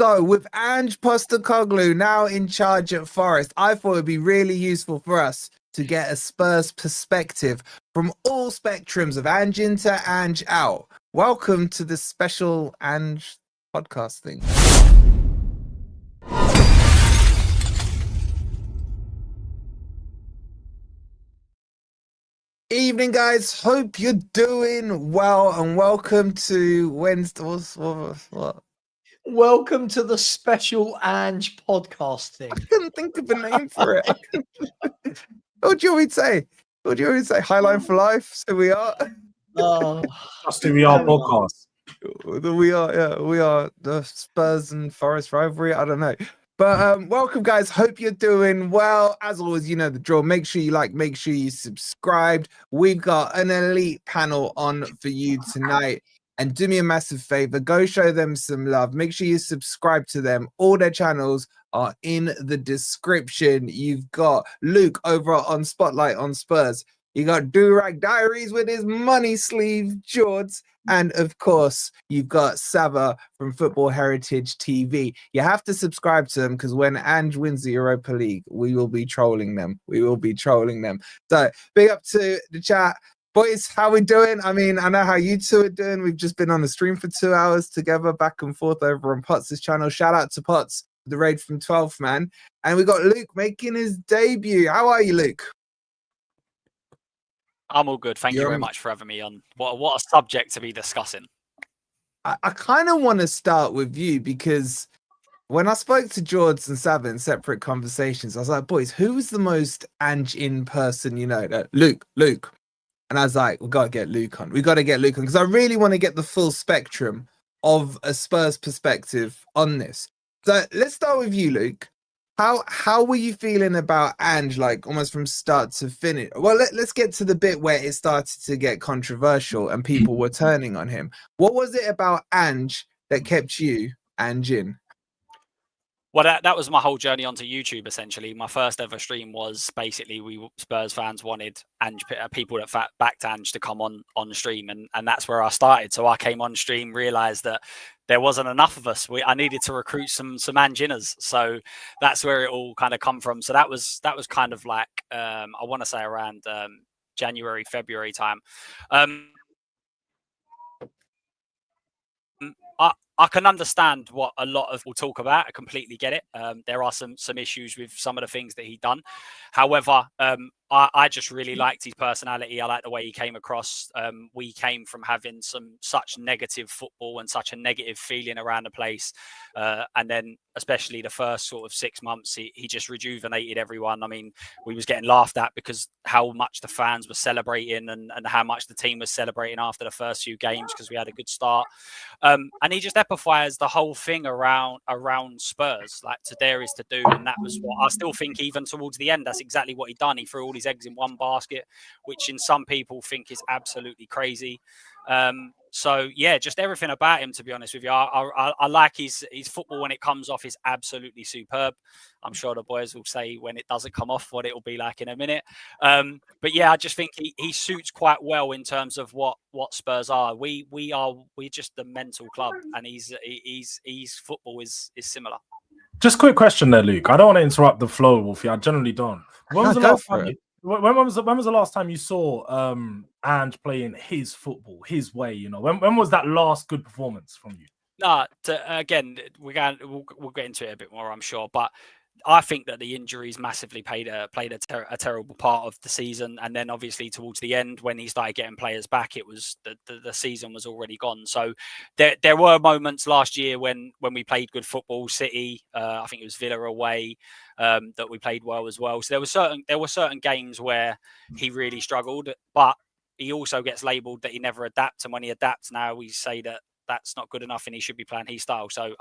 So with Ange Postecoglou now in charge at Forest, I thought it'd be really useful for us to get a Spurs perspective from all spectrums of Ange in to Ange out. Welcome to the special Ange podcast thing. Evening, guys. Hope you're doing well, and welcome to Wednesday. What? Welcome to the special Ange podcast thing. I couldn't think of a name for it. What do you want me to say? What do you want me to say? Highline for life. So we are. Just who we are podcast. We are the Spurs and Forest rivalry. I don't know. But welcome, guys. Hope you're doing well. As always, you know the drill. Make sure you like, make sure you subscribed. We've got an elite panel on for you tonight. And do me a massive favor, go show them some love. Make sure you subscribe to them. All their channels are in the description. You've got Luke over on Spotlight on Spurs. You got Durag Diaries with his money sleeve Jords. And of course, you've got Sava from Football Heritage TV. You have to subscribe to them because when Ange wins the Europa League, we will be trolling them. So big up to the chat. Boys, how we doing? I mean, I know how you two are doing. We've just been on the stream for 2 hours together, back and forth over on Potts' channel. Shout out to Potts, the raid from 12th man. And we got Luke making his debut. How are you, Luke? I'm all good. Thank you very much for having me on. What a subject to be discussing. I kind of want to start with you because when I spoke to George and Sava in separate conversations, I was like, boys, who was the most Ange in person, you know? Luke. And I was like, we've got to get Luke on. Because I really want to get the full spectrum of a Spurs perspective on this. So let's start with you, Luke. How were you feeling about Ange, like almost from start to finish? Well, let's get to the bit where it started to get controversial and people were turning on him. What was it about Ange that kept you, Ange, in? Well, that was my whole journey onto YouTube, essentially. My first ever stream was basically we Spurs fans wanted Ange, people that backed Ange to come on stream. And that's where I started. So I came on stream, realised that there wasn't enough of us. I needed to recruit some Anginners. So that's where it all kind of come from. So that was kind of like, I want to say around January, February time. I can understand what a lot of will talk about. I completely get it. There are some issues with some of the things that he'd done. However, I just really liked his personality. I like the way he came across. We came from having such negative football and such a negative feeling around the place. And then especially the first sort of 6 months, he just rejuvenated everyone. I mean, we was getting laughed at because how much the fans were celebrating and how much the team was celebrating after the first few games because we had a good start. And he just epiphized the whole thing around Spurs, like to dare is to do. And that was what I still think even towards the end, that's exactly what he done. He threw all his eggs in one basket, which in some people think is absolutely crazy. So yeah, just everything about him, to be honest with you. I like his football when it comes off is absolutely superb. I'm sure the boys will say when it doesn't come off what it will be like in a minute. But yeah, I just think he suits quite well in terms of what Spurs are. We're just the mental club, and he's football is similar. Just a quick question there, Luke. I don't want to interrupt the flow, Wolfie. I generally don't. When was the last time you saw Ange playing his football, his way? You know, when was that last good performance from you? Again, we'll get into it a bit more, I'm sure, but I think that the injuries massively played a terrible part of the season, and then obviously towards the end when he started getting players back, it was the season was already gone. So there were moments last year when we played good football. City, I think it was Villa away, that we played well as well. So there were certain games where he really struggled, but he also gets labelled that he never adapts, and when he adapts now, we say that that's not good enough and he should be playing his style. So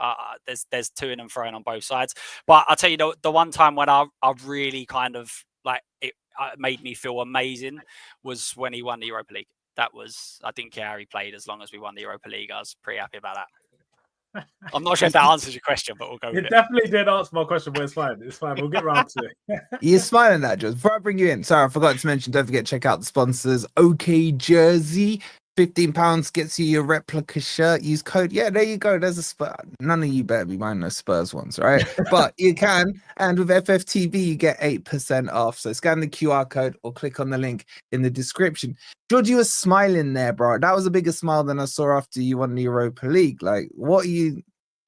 there's to and fro on both sides. But I'll tell you, the one time when I really kind of like it made me feel amazing was when he won the Europa League. That was, I didn't care how he played as long as we won the Europa League. I was pretty happy about that. I'm not sure if that answers your question, but we'll go with it. It definitely did answer my question, but it's fine. It's fine. We'll get round to it. You're smiling at that, George. Before I bring you in, sorry, I forgot to mention, don't forget to check out the sponsors, OK Jersey. £15 gets you your replica shirt. Use code. Yeah, there you go. There's a Spurs. None of you better be buying those Spurs ones, right? But you can. And with FFTV, you get 8% off. So scan the QR code or click on the link in the description. George, you were smiling there, bro. That was a bigger smile than I saw after you won the Europa League. Like, what are you?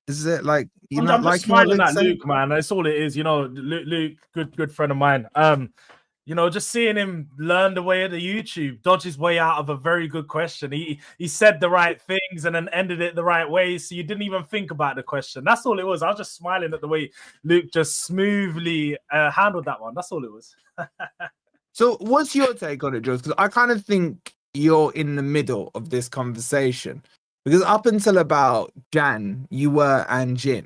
Is it like you're not I'm just liking smiling what at Luke, man. That's all it is. You know, Luke, good friend of mine. You know, just seeing him learn the way of the YouTube, dodge his way out of a very good question. He said the right things and then ended it the right way. So you didn't even think about the question. That's all it was. I was just smiling at the way Luke just smoothly handled that one. That's all it was. So what's your take on it, George? Because I kind of think you're in the middle of this conversation. Because up until about Jan, you were Ange.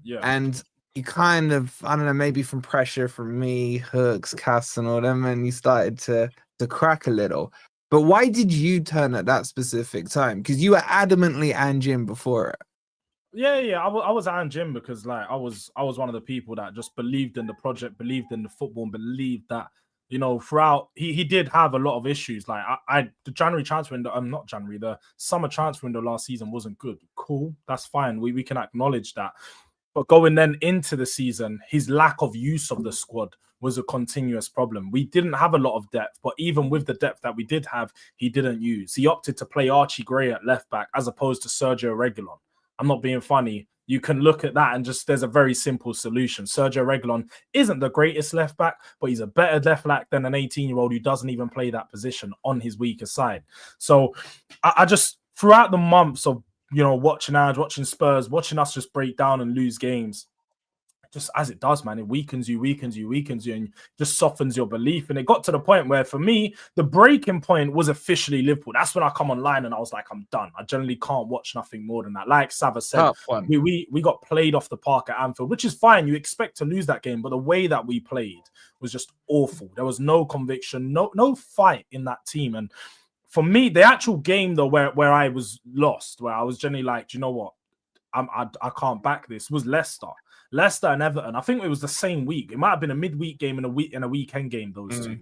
Yeah. And you kind of, I don't know, maybe from pressure from me, Hooks, Cass, and all them, and you started to crack a little. But why did you turn at that specific time? Because you were adamantly Ange before it. Yeah. I was Ange because like I was one of the people that just believed in the project, believed in the football, and believed that, you know, throughout he did have a lot of issues. Like the January transfer window, not January, the summer transfer window last season wasn't good. Cool, that's fine. We can acknowledge that. But going then into the season, his lack of use of the squad was a continuous problem. We didn't have a lot of depth, but even with the depth that we did have, he didn't use. He opted to play Archie Gray at left back as opposed to Sergio Reguilon. I'm not being funny. You can look at that and just, there's a very simple solution. Sergio Reguilon isn't the greatest left back, but he's a better left back than an 18-year-old who doesn't even play that position on his weaker side. So I just, throughout the months of, you know, watching Ange, watching Spurs, watching us just break down and lose games, just as it does, man, it weakens you, and just softens your belief. And it got to the point where, for me, the breaking point was officially Liverpool. That's when I come online and I was like, I'm done. I generally can't watch nothing more than that. Like Sava said, we got played off the park at Anfield, which is fine. You expect to lose that game, but the way that we played was just awful. There was no conviction, no fight in that team. And for me, the actual game, though, where I was lost, where I was generally like, do you know what? I can't back this, was Leicester and Everton. I think it was the same week. It might have been a midweek game and a weekend game, those two.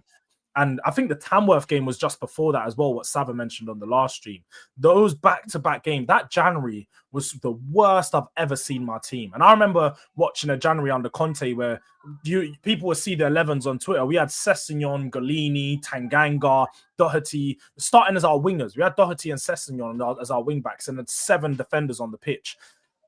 And I think the Tamworth game was just before that as well, what Sava mentioned on the last stream. Those back-to-back games, that January was the worst I've ever seen my team. And I remember watching a January under Conte where people would see the 11s on Twitter. We had Sessegnon, Golini, Tanganga, Doherty, starting as our wingers. We had Doherty and Sessegnon as our wing-backs and then 7 defenders on the pitch.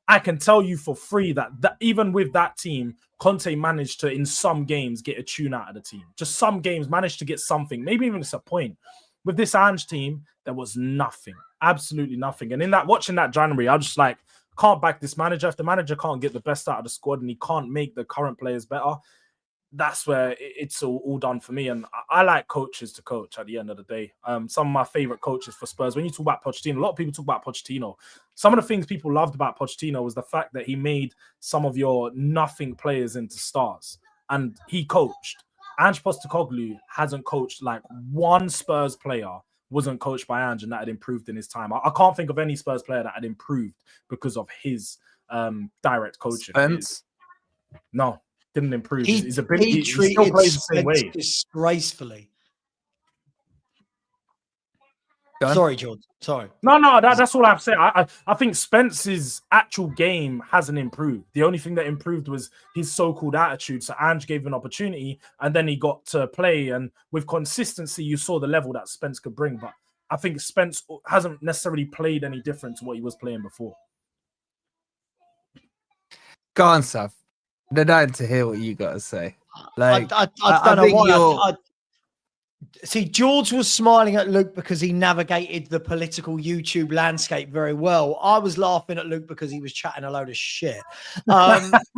I can tell you for free that even with that team, Conte managed to, in some games, get a tune out of the team. Just some games managed to get something, maybe even just a point. With this Ange team, there was nothing, absolutely nothing. And in that, watching that January, I was just like, can't back this manager. If the manager can't get the best out of the squad and he can't make the current players better, that's where it's all done for me. And I like coaches to coach at the end of the day. Some of my favorite coaches for Spurs, when you talk about Pochettino, a lot of people talk about Pochettino. Some of the things people loved about Pochettino was the fact that he made some of your nothing players into stars. And he coached. Ange Postecoglou hasn't coached, like one Spurs player wasn't coached by Ange and that had improved in his time. I can't think of any Spurs player that had improved because of his direct coaching. Spence? No. Didn't improve. He still treated plays the same way. Disgracefully. Sorry, George. Sorry. No, that's all I've said. I think Spence's actual game hasn't improved. The only thing that improved was his so-called attitude. So Ange gave an opportunity and then he got to play. And with consistency, you saw the level that Spence could bring. But I think Spence hasn't necessarily played any different to what he was playing before. Go on, Sav. They're dying to hear what you got to say. Like, I don't know why. See, George was smiling at Luke because he navigated the political YouTube landscape very well. I was laughing at Luke because he was chatting a load of shit. What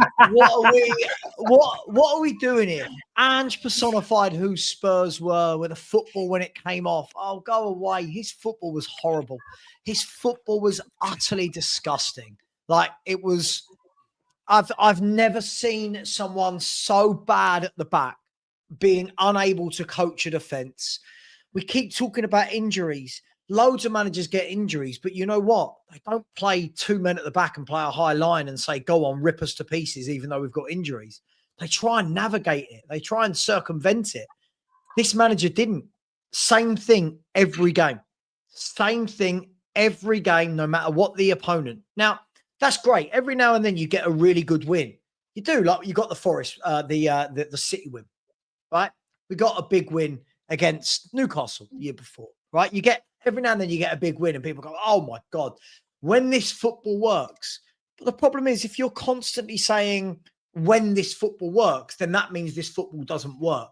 are we doing here? Ange personified who Spurs were with the football when it came off. Oh, go away. His football was horrible. His football was utterly disgusting. Like, it was... I've never seen someone so bad at the back, being unable to coach a defence. We keep talking about injuries. Loads of managers get injuries, but you know what? They don't play 2 men at the back and play a high line and say, go on, rip us to pieces, even though we've got injuries. They try and navigate it. They try and circumvent it. This manager didn't. Same thing every game. Same thing every game, no matter what the opponent. Now, that's great. Every now and then you get a really good win. You do, like you got the Forest, the City win, right? We got a big win against Newcastle the year before, right? You get every now and then you get a big win, and people go, "Oh my god, when this football works." But the problem is, if you're constantly saying when this football works, then that means this football doesn't work.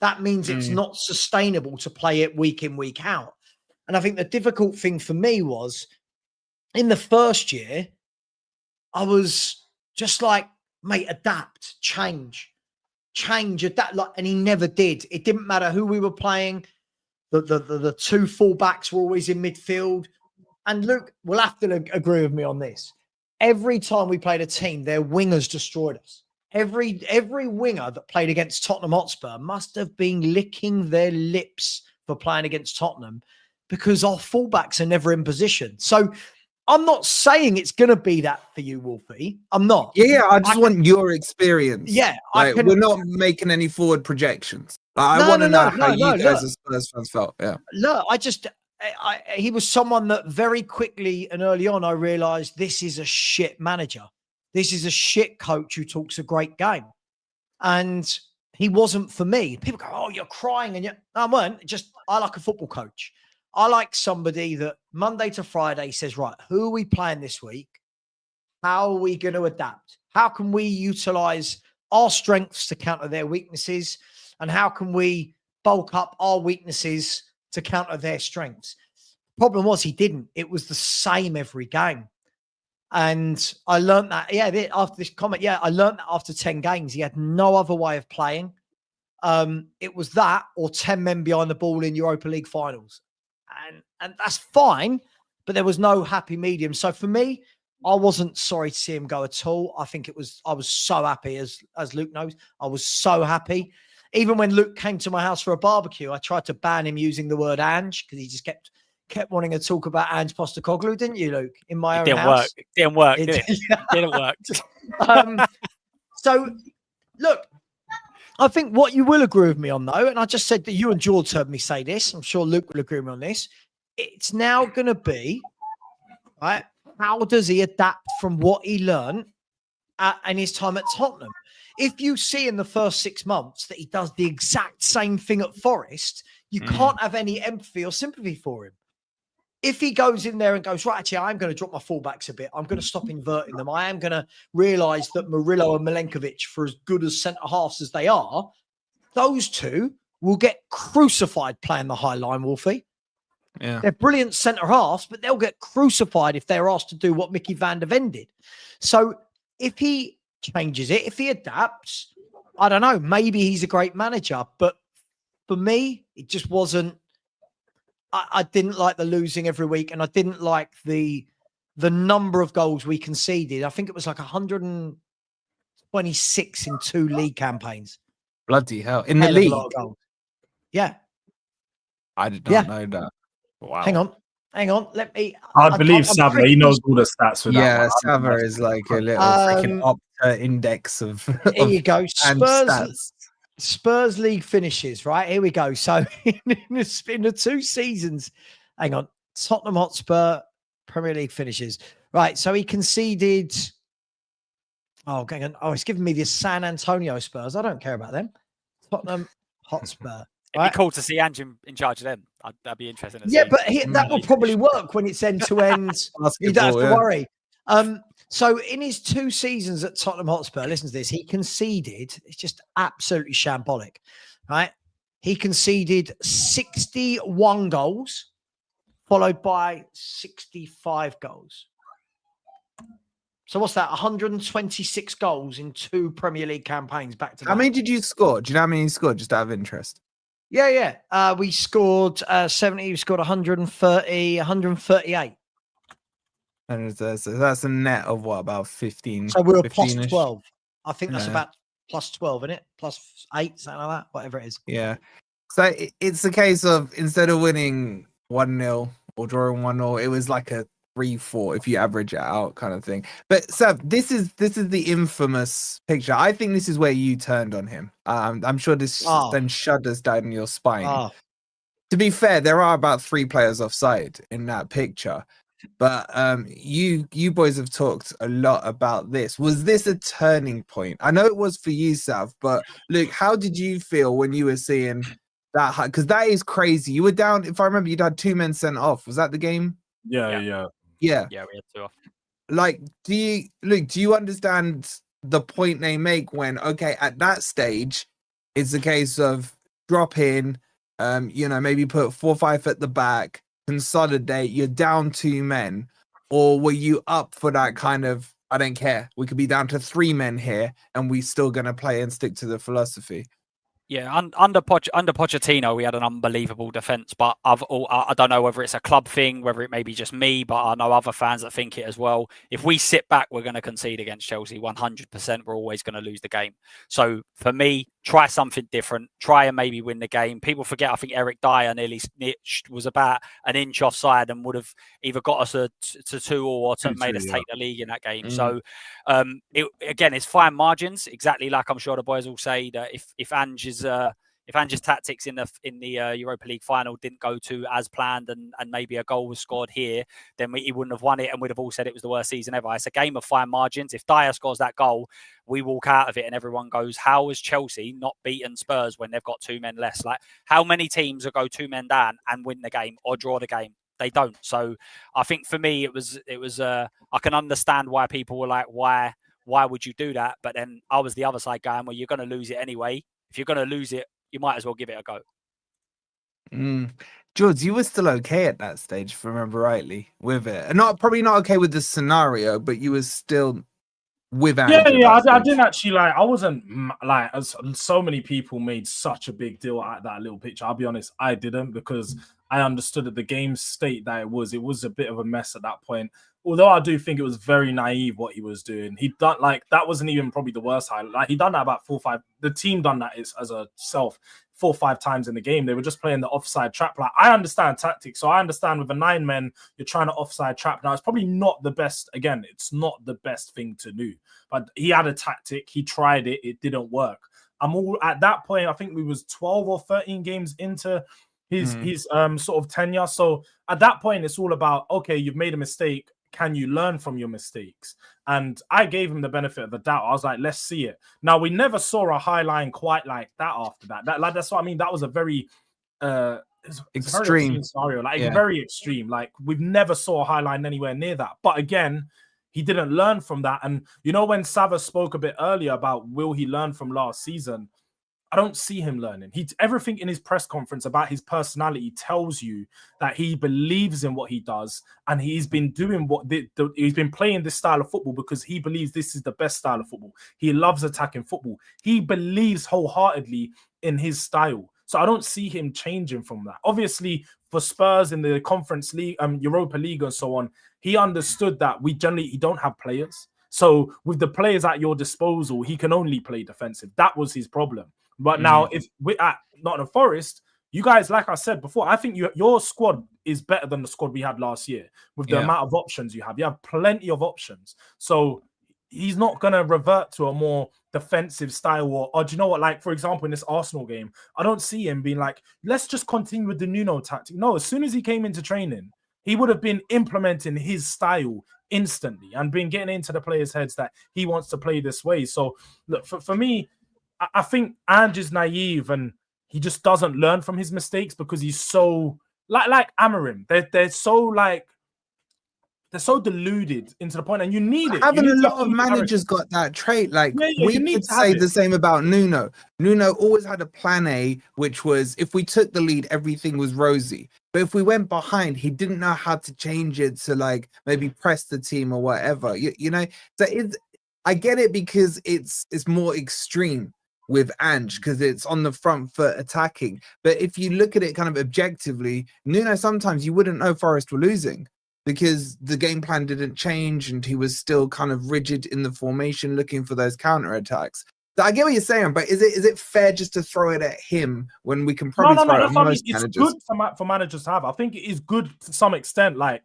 That means it's not sustainable to play it week in, week out. And I think the difficult thing for me was in the first year, I was just like, mate, adapt, change, adapt. Like, and he never did. It didn't matter who we were playing. The two fullbacks were always in midfield. And Luke will have to agree with me on this. Every time we played a team, their wingers destroyed us. Every winger that played against Tottenham Hotspur must have been licking their lips for playing against Tottenham, because our fullbacks are never in position. So I'm not saying it's going to be that for you, Wolfie. I'm not. Yeah. I just want your experience. Yeah. Like, we're not making any forward projections. I want to know how you guys as Spurs fans felt. Yeah. Look, he was someone that very quickly and early on, I realized this is a shit manager. This is a shit coach who talks a great game. And he wasn't for me. People go, "Oh, you're crying." And no, I weren't. I like a football coach. I like somebody that Monday to Friday says, right, who are we playing this week? How are we going to adapt? How can we utilize our strengths to counter their weaknesses? And how can we bulk up our weaknesses to counter their strengths? The problem was he didn't. It was the same every game. And I learned that, after this comment, I learned that after 10 games, he had no other way of playing. It was that or 10 men behind the ball in Europa League finals. And that's fine, but there was no happy medium. So for me, I wasn't sorry to see him go at all. I was so happy, as Luke knows. I was so happy. Even when Luke came to my house for a barbecue, I tried to ban him using the word Ange, because he just kept wanting to talk about Ange Postecoglou, didn't you, Luke? In my own house. It didn't work, did it? Didn't work. So, look, I think what you will agree with me on, though, and I just said that you and George heard me say this. I'm sure Luke will agree with me on this. It's now going to be, right, how does he adapt from what he learned in his time at Tottenham? If you see in the first 6 months that he does the exact same thing at Forest, you can't have any empathy or sympathy for him. If he goes in there and goes, right, actually, I'm going to drop my fullbacks a bit. I'm going to stop inverting them. I am going to realise that Murillo and Milenkovic, for as good as centre-halves as they are, those two will get crucified playing the high line, Wolfie. Yeah. They're brilliant centre-halves, but they'll get crucified if they're asked to do what Mickey van der Ven did. So if he changes it, if he adapts, I don't know, maybe he's a great manager. But for me, it just wasn't. I didn't like the losing every week, and I didn't like the number of goals we conceded. I think it was like 126 in 2 league campaigns. Bloody hell. In the league? Yeah. I did not know that. Wow. Hang on. Let me... I believe Sava, he knows all the stats for that. Yeah, Sava is like a little freaking index of... Here you go. Spurs league finishes, right? Here we go. So in the 2 seasons, hang on, Tottenham Hotspur Premier League finishes. Right. So he conceded. Oh, hang on. Oh, it's giving me the San Antonio Spurs. I don't care about them. Tottenham Hotspur. It'd be cool to see Ange in charge of them. That'd be interesting. But that will probably work when it's end to end. You don't have to worry. So in his 2 seasons at Tottenham Hotspur, listen to this, he conceded, it's just absolutely shambolic, right? He conceded 61 goals, followed by 65 goals. So what's that? 126 goals in 2 Premier League campaigns back to back. How many did you score? Do you know how many you scored, just out of interest? Yeah. We scored 70, we scored 130, 138. And so that's a net of what, about 15? So we were plus 12. I think that's about plus 12, isn't it? Plus 8, something like that, whatever it is. Yeah. So it's a case of, instead of winning 1-0 or drawing 1-0, it was like a 3-4 if you average it out, kind of thing. But Seb, this is the infamous picture. I think this is where you turned on him. I'm sure this then shudders down your spine. To be fair, there are about 3 players offside in that picture. But you boys have talked a lot about this. Was this a turning point? I know it was for you, Sav, but Luke, how did you feel when you were seeing that? Because that is crazy. You were down, if I remember, you'd had 2 men sent off. Was that the game? Yeah. We had 2 off. Like, do you understand the point they make when, okay, at that stage, it's a case of drop in, maybe put 4 or 5 at the back, consolidate, you're down 2 men, or were you up for that kind of, I don't care, we could be down to 3 men here and we still going to play and stick to the philosophy? Yeah, under Pochettino, we had an unbelievable defence, but I don't know whether it's a club thing, whether it may be just me, but I know other fans that think it as well. If we sit back, we're going to concede against Chelsea 100%. We're always going to lose the game. So for me, try something different. Try and maybe win the game. People forget, I think Eric Dyer nearly was about an inch offside and would have either got us to 2 or made us take the league in that game. So again, it's fine margins, exactly like I'm sure the boys will say that if Ange's tactics in the Europa League final didn't go to as planned and maybe a goal was scored here, then he wouldn't have won it and we'd have all said it was the worst season ever. It's a game of fine margins. If Dyer scores that goal, we walk out of it and everyone goes, how has Chelsea not beaten Spurs when they've got 2 men less? Like, how many teams will go 2 men down and win the game or draw the game? They don't. So I think for me, it was I can understand why people were like, why would you do that? But then I was the other side going, well, you're going to lose it anyway. If you're going to lose it, you might as well give it a go. George, you were still okay at that stage, if I remember rightly, with it. And probably not okay with the scenario, but you were still with Ange. I didn't actually I wasn't like, as so many people made such a big deal at that little picture. I'll be honest, I didn't, because I understood at the game state that it was a bit of a mess at that point. Although I do think it was very naive what he was doing. He done that wasn't even probably the worst highlight. Like, he done that about 4 or 5. The team done that as a self 4 or 5 times in the game. They were just playing the offside trap. Like, I understand tactics, so I understand with a 9 men you're trying to offside trap. Now, it's probably not the best. Again, it's not the best thing to do. But he had a tactic. He tried it. It didn't work. At that point, I think we was 12 or 13 games into his sort of tenure. So at that point, it's all about, okay, you've made a mistake. Can you learn from your mistakes? And I gave him the benefit of the doubt. I was like, let's see it. Now, we never saw a high line quite like that after that. That's what I mean. That was a very extreme scenario, very extreme. Like, we've never saw a high line anywhere near that. But again, he didn't learn from that. And when Sava spoke a bit earlier about will he learn from last season, I don't see him learning. Everything in his press conference about his personality tells you that he believes in what he does, and he's been doing he's been playing this style of football because he believes this is the best style of football. He loves attacking football. He believes wholeheartedly in his style. So I don't see him changing from that. Obviously, for Spurs in the Conference League, Europa League and so on, he understood that we generally don't have players. So with the players at your disposal, he can only play defensive. That was his problem. But now, if we're at Nottingham Forest, you guys, like I said before, I think your squad is better than the squad we had last year with the amount of options you have. You have plenty of options. So he's not going to revert to a more defensive style or do you know what? Like, for example, in this Arsenal game, I don't see him being like, let's just continue with the Nuno tactic. No, as soon as he came into training, he would have been implementing his style instantly and been getting into the players' heads that he wants to play this way. So, look, for me, I think Ange is naive and he just doesn't learn from his mistakes because he's so like Amorim. They're so deluded into the point, and you need it. Having a lot of managers got that trait. Like, we could say the same about Nuno. Nuno always had a plan A, which was if we took the lead, everything was rosy. But if we went behind, he didn't know how to change it to like maybe press the team or whatever. So I get it because it's more extreme with Ange because it's on the front foot attacking. But if you look at it kind of objectively, Nuno, sometimes you wouldn't know Forest were losing because the game plan didn't change and he was still kind of rigid in the formation looking for those counter attacks. So I get what you're saying, but is it fair just to throw it at him when we can probably throw it at most managers? It's good for managers to have. I think it is good to some extent. Like,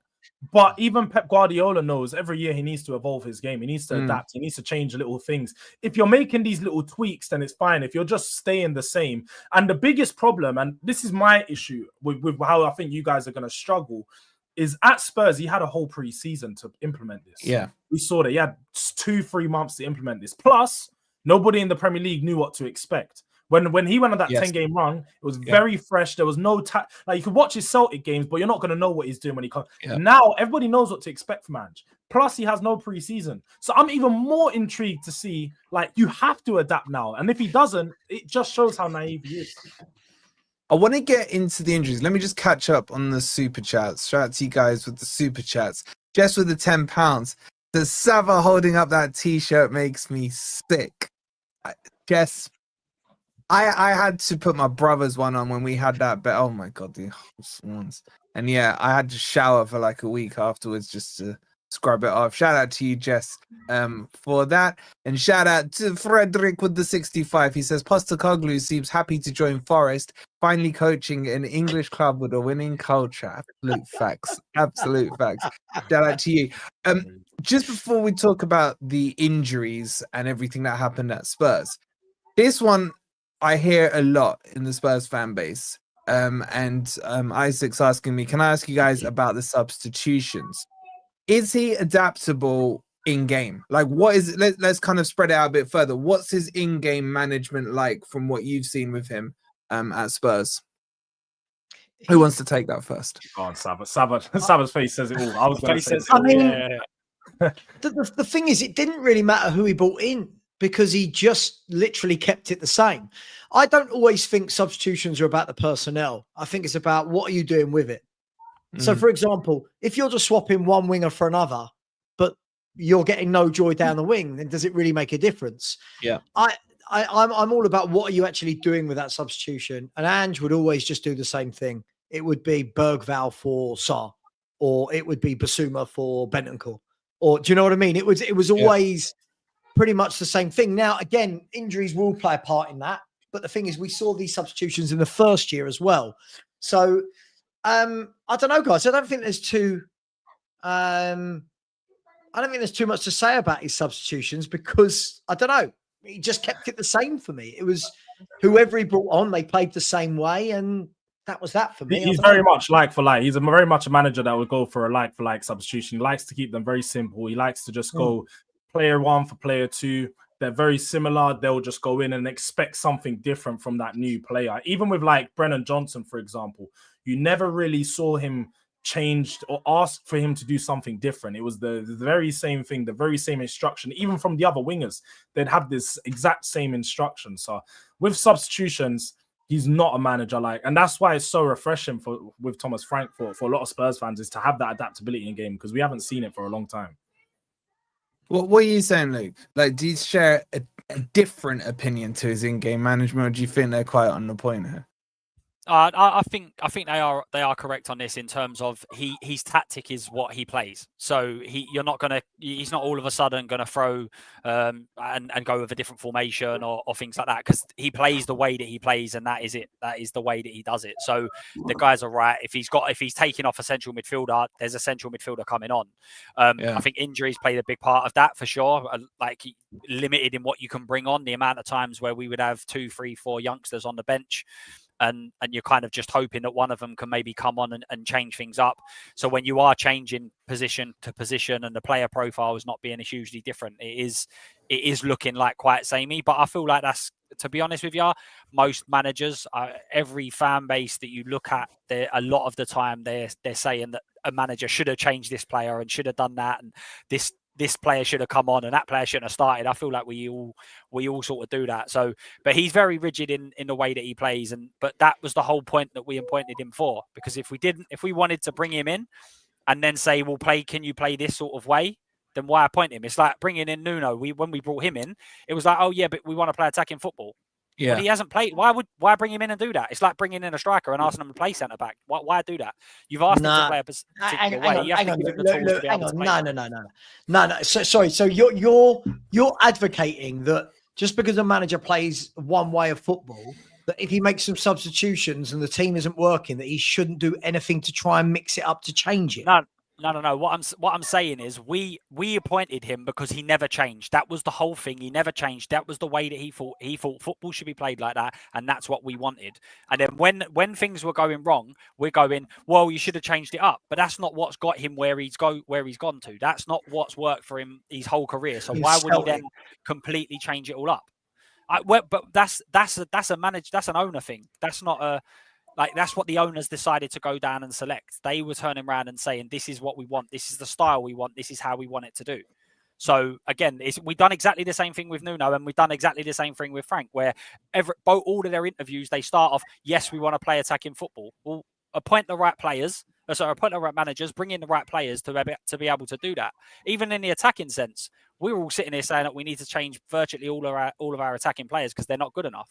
But even Pep Guardiola knows every year he needs to evolve his game. He needs to adapt. He needs to change little things. If you're making these little tweaks, then it's fine. If you're just staying the same. And the biggest problem, and this is my issue with how I think you guys are going to struggle, is at Spurs, he had a whole pre-season to implement this. Yeah. We saw that he had 2-3 months to implement this. Plus, nobody in the Premier League knew what to expect. When he went on that 10-game run, it was very fresh. There was no like you could watch his Celtic games, but you're not going to know what he's doing when he comes. Yeah. Now everybody knows what to expect from Ange. Plus, he has no preseason, so I'm even more intrigued to see. Like, you have to adapt now, and if he doesn't, it just shows how naive he is. I want to get into the injuries. Let me just catch up on the super chats. Shout out to you guys with the super chats. Jess with the £10. The Sava holding up that T-shirt makes me sick. Jess. I had to put my brother's one on when we had that bet. Oh my god, the swans. And yeah, I had to shower for like a week afterwards just to scrub it off. Shout out to you, Jess, for that. And shout out to Frederick with the 65. He says Postecoglou seems happy to join Forest, finally coaching an English club with a winning culture. Absolute facts. Absolute facts. Shout out to you. Just before we talk about the injuries and everything that happened at Spurs, this one I hear a lot in the Spurs fan base. Isaac's asking me, can I ask you guys about the substitutions? Is he adaptable in game? Like, what is it? Let's kind of spread it out a bit further. What's his in-game management like from what you've seen with him at Spurs? Who wants to take that first? Go on, Sava's face says it all. I was going to say I mean, the thing is, it didn't really matter who he brought in, because he just literally kept it the same. I don't always think substitutions are about the personnel. I think it's about what are you doing with it. So, for example, if you're just swapping one winger for another, but you're getting no joy down the wing, then does it really make a difference? Yeah. I'm all about what are you actually doing with that substitution. And Ange would always just do the same thing. It would be Bergvall for Sarr, or it would be Basuma for Bentancur. Or do you know what I mean? It was always pretty much the same thing. Now, again, injuries will play a part in that. But the thing is, we saw these substitutions in the first year as well. So, I don't know, guys. I don't think there's too much to say about his substitutions, because, I don't know, he just kept it the same for me. It was whoever he brought on, they played the same way, and that was that for me. He's very much like for like. He's very much a manager that would go for a like for like substitution. He likes to keep them very simple. He likes to just go player one for player two. They're very similar. They'll just go in and expect something different from that new player. Even with like Brennan Johnson, for example, you never really saw him changed or asked for him to do something different. It was the very same thing, the very same instruction. Even from the other wingers, they'd have this exact same instruction. So with substitutions, he's not a manager like, and that's why it's so refreshing with Thomas Frank for a lot of Spurs fans, is to have that adaptability in game, because we haven't seen it for a long time. What are you saying, Luke? Like, do you share a different opinion to his in-game management, or do you think they're quite on the point here? I think they are correct on this in terms of his tactic is what he plays. So he's not all of a sudden gonna throw and go with a different formation or things like that, because he plays the way that he plays, and that is it. That is the way that he does it. So the guys are right. If he's taking off a central midfielder, there's a central midfielder coming on. I think injuries played a big part of that for sure. Like, limited in what you can bring on, the amount of times where we would have 2, 3, 4 youngsters on the bench. And you're kind of just hoping that one of them can maybe come on and change things up. So when you are changing position to position and the player profile is not being hugely different, it is looking like quite samey. But I feel like that's, to be honest with you, most managers, every fan base that you look at, a lot of the time they're saying that a manager should have changed this player and should have done that, and this player should have come on and that player shouldn't have started. I feel like we all sort of do that. So, but he's very rigid in the way that he plays, but that was the whole point that we appointed him for. Because if we wanted to bring him in and then say, well, can you play this sort of way? Then why appoint him? It's like bringing in Nuno. When we brought him in, it was like, oh yeah, but we want to play attacking football. Yeah, but he hasn't played. Why bring him in and do that? It's like bringing in a striker and asking him to play centre back. Why do that? You've asked him to play a particular way. You have to give him the tools to be able to play. No. Sorry. So you're advocating that just because a manager plays one way of football, that if he makes some substitutions and the team isn't working, that he shouldn't do anything to try and mix it up to change it. No. What I'm saying is we appointed him because he never changed. That was the whole thing. He never changed. That was the way that he thought football should be played like that, and that's what we wanted. And then when things were going wrong, we're going, well, you should have changed it up. But that's not what's got him where he's gone to. That's not what's worked for him his whole career. So why would he then completely change it all up? But that's an owner thing. That's not a. Like, that's what the owners decided to go down and select. They were turning around and saying, this is what we want. This is the style we want. This is how we want it to do. So, again, we've done exactly the same thing with Nuno, and we've done exactly the same thing with Frank, where all of their interviews, they start off, yes, we want to play attacking football. Well, appoint the right players. Appoint the right managers, bring in the right players to be able to do that. Even in the attacking sense, we're all sitting here saying that we need to change virtually all of our attacking players because they're not good enough.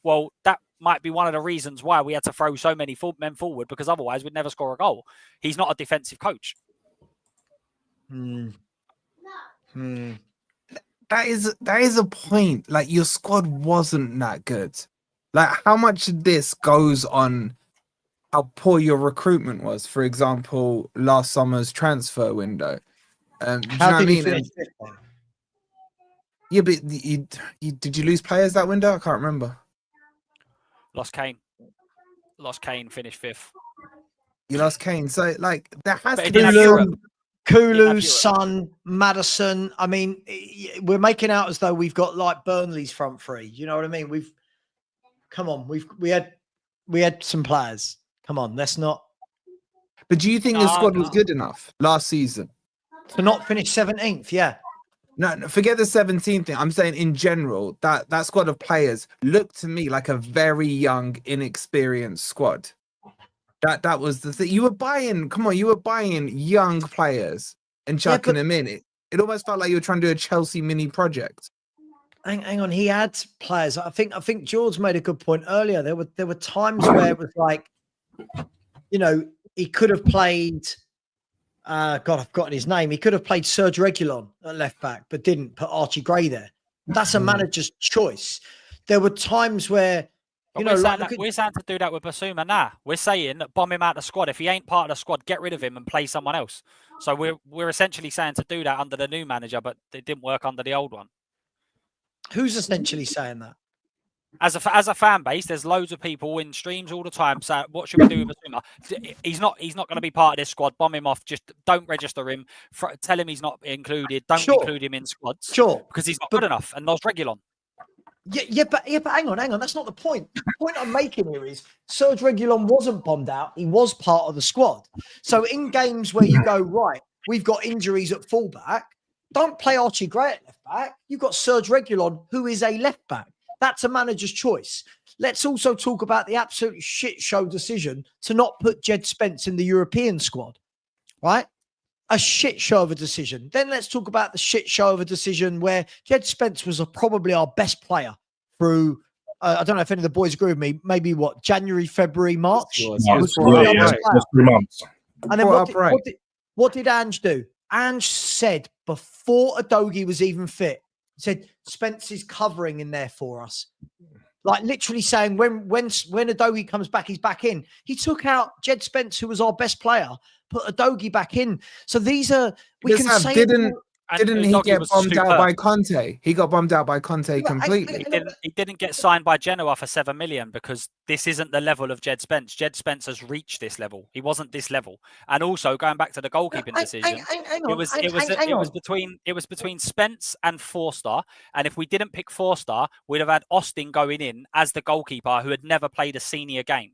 Well, that might be one of the reasons why we had to throw so many men forward, because otherwise we'd never score a goal. He's not a defensive coach. That is a point. Like, your squad wasn't that good. Like, how much of this goes on how poor your recruitment was? For example, last summer's transfer window. Do you know what I mean? Yeah, but did you lose players that window? I can't remember. Lost Kane, finished 5th. You lost Kane. So, like, there has to be Kulu, Son, Maddison. I mean, we're making out as though we've got like Burnley's front three. You know what I mean? We had some players. Come on, let's not. But do you think the squad was good enough last season to not finish 17th? Yeah. No, forget the 17th thing. I'm saying in general, that squad of players looked to me like a very young, inexperienced squad. That was the thing. You were buying young players and chucking them in. It almost felt like you were trying to do a Chelsea mini project. Hang on, he had players. I think George made a good point earlier. There were times where it was like, you know, he could have played. God, I've forgotten his name. He could have played Serge Reguilon at left back, but didn't put Archie Gray there. That's a manager's choice. There were times where, we're saying to do that with Basuma now. We're saying bomb him out the squad. If he ain't part of the squad, get rid of him and play someone else. So we're essentially saying to do that under the new manager, but it didn't work under the old one. Who's essentially saying that? As a fan base, there's loads of people in streams all the time saying, what should we do with Basuma? He's not going to be part of this squad. Bomb him off. Just don't register him. Tell him he's not included. Don't include him in squads. Sure. Because he's not good enough. And lost Reguilon. Yeah, but hang on. That's not the point. The point I'm making here is Serge Reguilon wasn't bombed out. He was part of the squad. So in games where you go, right, we've got injuries at fullback, don't play Archie Gray at left back. You've got Serge Reguilon, who is a left back. That's a manager's choice. Let's also talk about the absolute shit show decision to not put Jed Spence in the European squad, right? A shit show of a decision. Then let's talk about the shit show of a decision where Jed Spence was probably our best player through, I don't know if any of the boys agree with me, maybe January, February, March? Just 3 months. And then what did Ange do? Ange said before Ndoye was even fit, said Spence is covering in there for us. Like literally saying when Ndoye comes back, he's back in. He took out Jed Spence, who was our best player, put Ndoye back in. So these are didn't he get bombed out by Conte? He got bombed out by Conte completely. He didn't get signed by Genoa for 7 million because this isn't the level of Jed Spence. Jed Spence has reached this level. He wasn't this level. And also going back to the goalkeeping decision, it was between Spence and Forster. And if we didn't pick Forster, we'd have had Austin going in as the goalkeeper who had never played a senior game.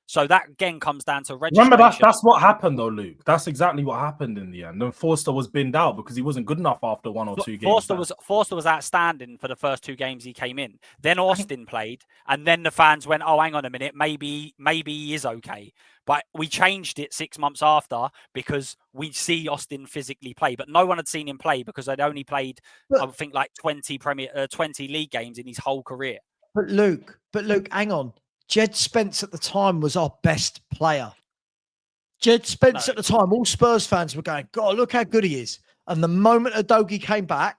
So that again comes down to registration. Remember, that's what happened though, Luke. That's exactly what happened in the end. And Forster was binned out because he wasn't good enough after 1 or 2 games. Forster was outstanding for the first 2 games he came in. Then Austin played, and then the fans went, "Oh, hang on a minute, maybe he is okay." But we changed it 6 months after because we see Austin physically play, but no one had seen him play because they'd only played, I think, like 20 league games in his whole career. But Luke, hang on. Jed Spence at the time was our best player. Jed Spence at the time, all Spurs fans were going, God, look how good he is. And the moment Ndoye came back,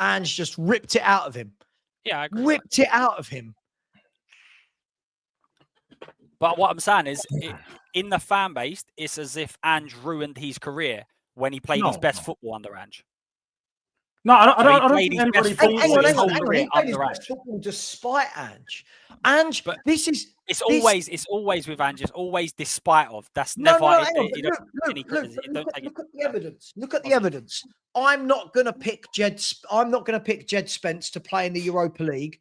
Ange just ripped it out of him. Yeah, I agree. Ripped it out of him. But what I'm saying is, in the fan base, it's as if Ange ruined his career when he played his best football under Ange. No, I So don't think anybody Hang on. He career played his under best Ange. football despite Ange. Ange, But it's always with Ange. It's always despite of. That's No, never. hang on. Look at the evidence. Look at the evidence. I'm not going to pick Jed Spence to play in the Europa League.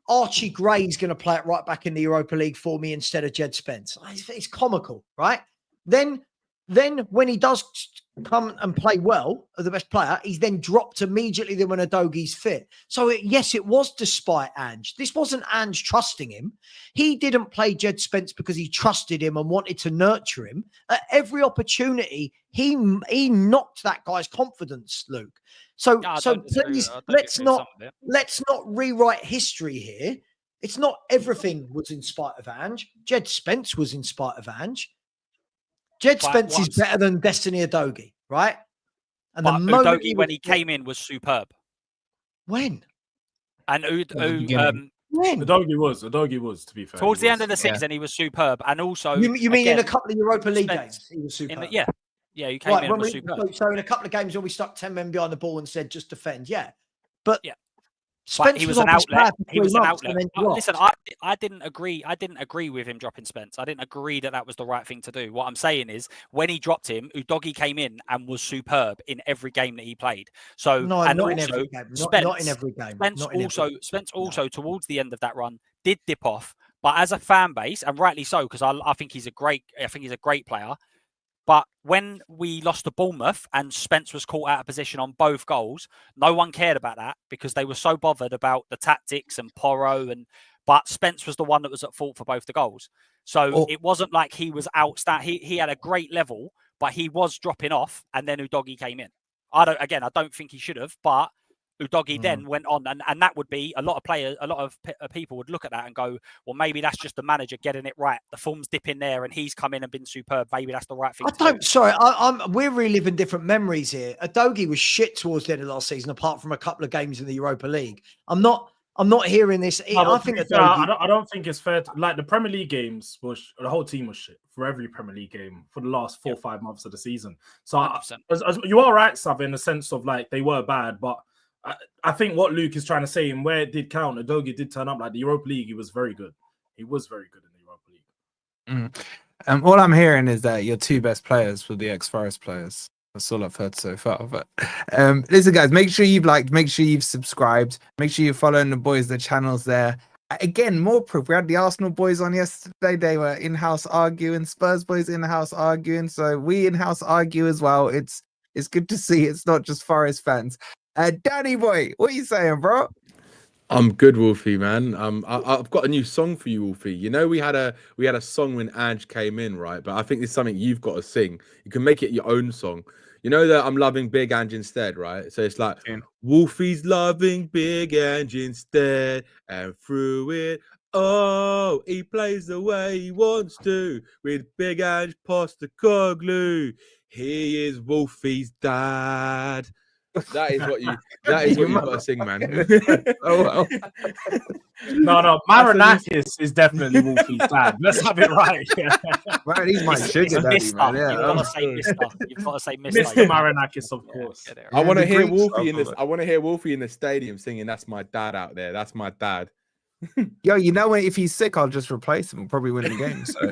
Archie Gray's going to play it right back in the Europa League for me instead of Jed Spence. It's comical, right? Then when he does come and play well as the best player, he's then dropped immediately then when Ndoye's fit. So yes, it was despite Ange. This wasn't Ange trusting him. He didn't play Jed Spence because he trusted him and wanted to nurture him. At every opportunity, he knocked that guy's confidence, Luke. So please let's not rewrite history here. It's not everything was in spite of Ange. Jed Spence was in spite of Ange. Jed Spence is better than Destiny Ndoye, right? And but Ndoye, when he came in, was superb. When? And when? Ndoye was, to be fair. Towards the end of the season, he was superb. And also... You mean in a couple of Europa League games, he was superb? Yeah, he came in and was superb. So in a couple of games when we stuck 10 men behind the ball and said, just defend, But yeah. Spence he was an outlet. He was an outlet. Listen, I didn't agree. I didn't agree with him dropping Spence. I didn't agree that was the right thing to do. What I'm saying is, when he dropped him, Ndoye came in and was superb in every game that he played. So not in every game. Not in every game. Spence also towards the end of that run did dip off, but as a fan base, and rightly so, because I think he's a great player. But when we lost to Bournemouth and Spence was caught out of position on both goals, no one cared about that because they were so bothered about the tactics and Porro. But Spence was the one that was at fault for both the goals. So it wasn't like he was outstanding. He had a great level, but he was dropping off, and then Ndoye came in. I don't think he should have, but Ndoye then went on, and that would be a lot of people would look at that and go, well, maybe that's just the manager getting it right. The form's dipping there, and he's come in and been superb. Maybe that's the right thing. We're reliving different memories here. Ndoye was shit towards the end of last season, apart from a couple of games in the Europa League. I'm not hearing this. I don't think it's fair. Like the Premier League games, the whole team was shit for every Premier League game for the last 4 or 5 months of the season. So you are right, Sav, in the sense of like they were bad, but I think what Luke is trying to say and where it did count, Ndoye did turn up. Like the Europa League, he was very good. He was very good in the Europa League. All I'm hearing is that your 2 best players were the ex-Forest players. That's all I've heard so far. But listen, guys, make sure you've liked, make sure you've subscribed, make sure you're following the boys, the channels there. Again, more proof. We had the Arsenal boys on yesterday. They were in-house arguing. Spurs boys in-house arguing. So we in-house argue as well. It's good to see it's not just Forest fans. Danny boy, what are you saying, bro? I'm good, Wolfie, man. I've got a new song for you, Wolfie. You know, we had a song when Ange came in, right? But I think it's something you've got to sing. You can make it your own song. You know that I'm loving Big Ange instead, right? So it's like Wolfie's loving Big Ange instead, and through it, oh, he plays the way he wants to with Big Ange Postecoglou. He is Wolfie's dad. That is what you got to sing, man. Oh well. No, Marinakis is definitely Wolfie's dad. Let's have it right. Man, he's my sugar daddy, man. Yeah. You've got to say Mister. You've got to say Mister. Mr. Marinakis, of course. I want to hear Wolfie in this. I want to hear Wolfie in the stadium singing, "That's my dad out there. That's my dad." Yo, you know what? If he's sick, I'll just replace him. We'll probably win the game. So,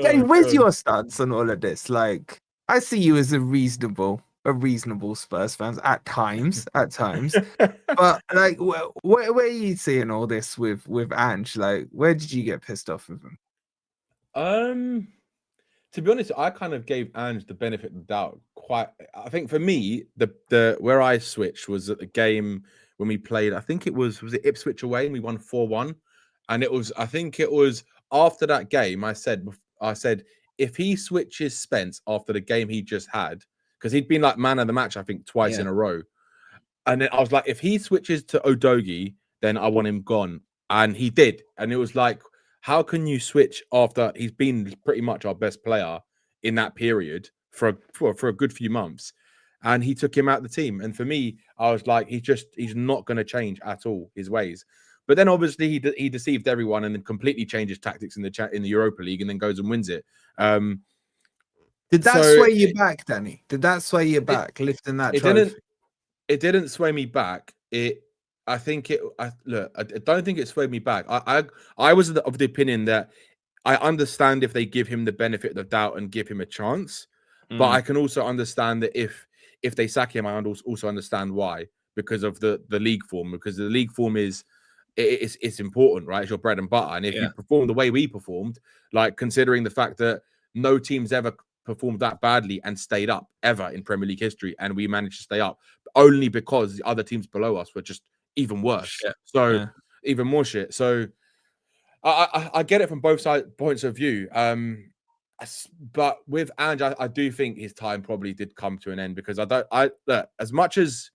Danny, where's your stance on all of this? Like, I see you as a reasonable Spurs fans at times, but like, where are you seeing all this with Ange? Like, where did you get pissed off with him? To be honest, I kind of gave Ange the benefit of the doubt. I think for me, the where I switched was at the game when we played. I think it was it Ipswich away, and we won 4-1, and I think it was after that game. I said. If he switches Spence after the game he just had, because he'd been like man of the match, I think twice in a row. And then I was like, if he switches to Ndoye, then I want him gone. And he did. And it was like, how can you switch after he's been pretty much our best player in that period for a good few months? And he took him out of the team. And for me, I was like, he's not going to change at all his ways. But then obviously he deceived everyone and then completely changed his tactics in the Europa League and then goes and wins it. Did that sway you back, Danny? Did that sway you back, lifting that trophy? It didn't sway me back. I don't think it swayed me back. I was of the opinion that I understand if they give him the benefit of the doubt and give him a chance, but I can also understand that if they sack him, I also understand why, because of the league form. Because the league form it's important, right? It's your bread and butter. And if you perform the way we performed, like considering the fact that no team's ever performed that badly and stayed up ever in Premier League history, and we managed to stay up only because the other teams below us were just even worse. Shit. So even more shit. So I get it from both points of view. But with Ange, I do think his time probably did come to an end, because look, as much as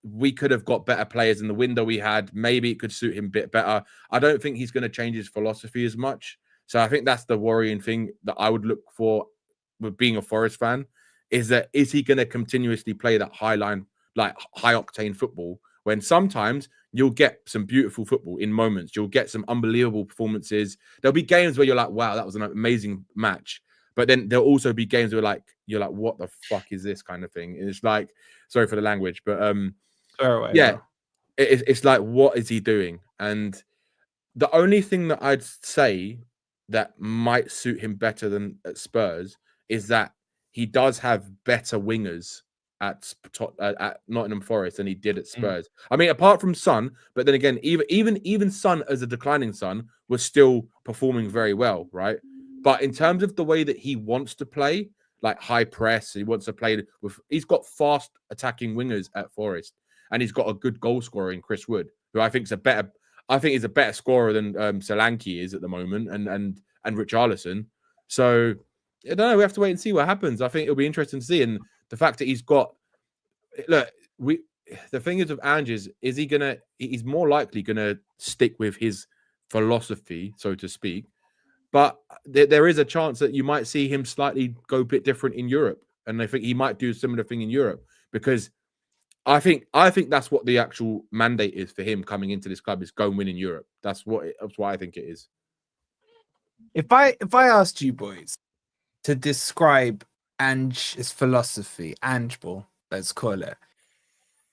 we could have got better players in the window we had, maybe it could suit him a bit better. I don't think he's going to change his philosophy as much. So I think that's the worrying thing that I would look for with being a Forest fan, is he going to continuously play that high line, like high octane football, when sometimes you'll get some beautiful football in moments. You'll get some unbelievable performances. There'll be games where you're like, wow, that was an amazing match. But then there'll also be games where you're like, what the fuck is this kind of thing? It's like, sorry for the language, but it's like, what is he doing? And the only thing that I'd say that might suit him better than at Spurs is that he does have better wingers at Nottingham Forest than he did at Spurs. I mean, apart from Son, but then again, even Son as a declining Son was still performing very well, right? But in terms of the way that he wants to play, like high press, he wants to play he's got fast attacking wingers at Forest, and he's got a good goal scorer in Chris Wood, who I think is a better scorer than Solanke is at the moment, and Richarlison. So I don't know. We have to wait and see what happens. I think it'll be interesting to see. And the fact that he's got, the thing is with Ange is he's more likely gonna stick with his philosophy, so to speak. But there is a chance that you might see him slightly go a bit different in Europe, and I think he might do a similar thing in Europe, because I think that's what the actual mandate is for him coming into this club, is go and win in Europe. That's what I think it is. If I asked you boys to describe Ange's philosophy, Angeball, let's call it,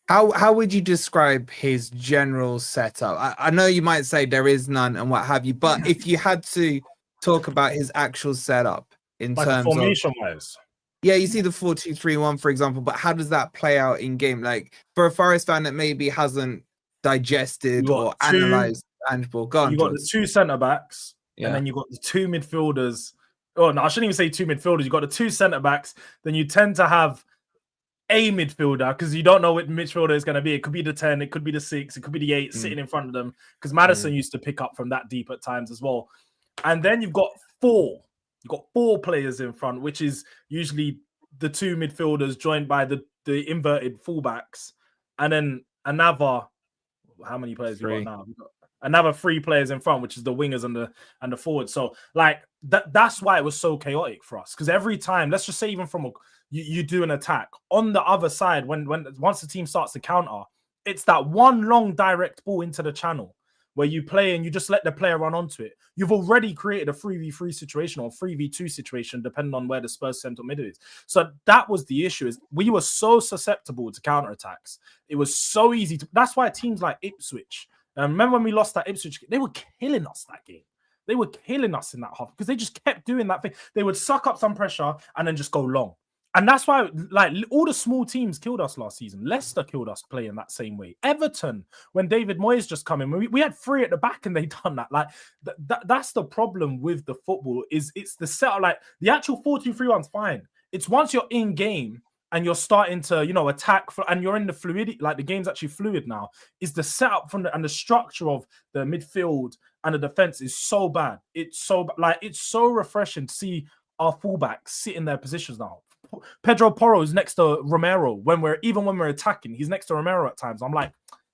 how would you describe his general setup? I know you might say there is none and what have you, but if you had to talk about his actual setup in terms formation wise. Yeah, you see the 4-2-3-1, for example, but how does that play out in game? Like, for a Forest fan that maybe hasn't digested or analysed Angeball, go on, you got the two centre-backs, and then you got the two midfielders. Oh, no, I shouldn't even say two midfielders. You got the two centre-backs, then you tend to have a midfielder, because you don't know what midfielder is going to be. It could be the 10, it could be the 6, it could be the 8 sitting in front of them, because Maddison used to pick up from that deep at times as well. And then you've got four players in front, which is usually the two midfielders joined by the inverted fullbacks, and then another, how many players we got now? We've got another 3 players in front, which is the wingers and the forwards. So like that's why it was so chaotic for us, because every time, let's just say even from you do an attack on the other side, once the team starts to counter, it's that one long direct ball into the channel where you play and you just let the player run onto it. You've already created a 3v3 situation or 3v2 situation, depending on where the Spurs central mid is. So that was the issue, is we were so susceptible to counterattacks. It was so easy that's why teams like Ipswich, remember when we lost that Ipswich, they were killing us that game. They were killing us in that half, because they just kept doing that thing. They would suck up some pressure and then just go long. And that's why, like, all the small teams killed us last season. Leicester killed us playing that same way. Everton, when David Moyes just come in, we had 3 at the back and they done that. Like, that's the problem with the football, is it's the setup. Like, the actual 4-2-3-1's fine. It's once you're in game and you're starting to, attack, and you're in the fluidity, like the game's actually fluid now, is the setup and the structure of the midfield and the defense is so bad. It's so refreshing to see our fullbacks sit in their positions now. Pedro Porro is next to Romero when we're attacking. He's next to Romero at times. I'm like,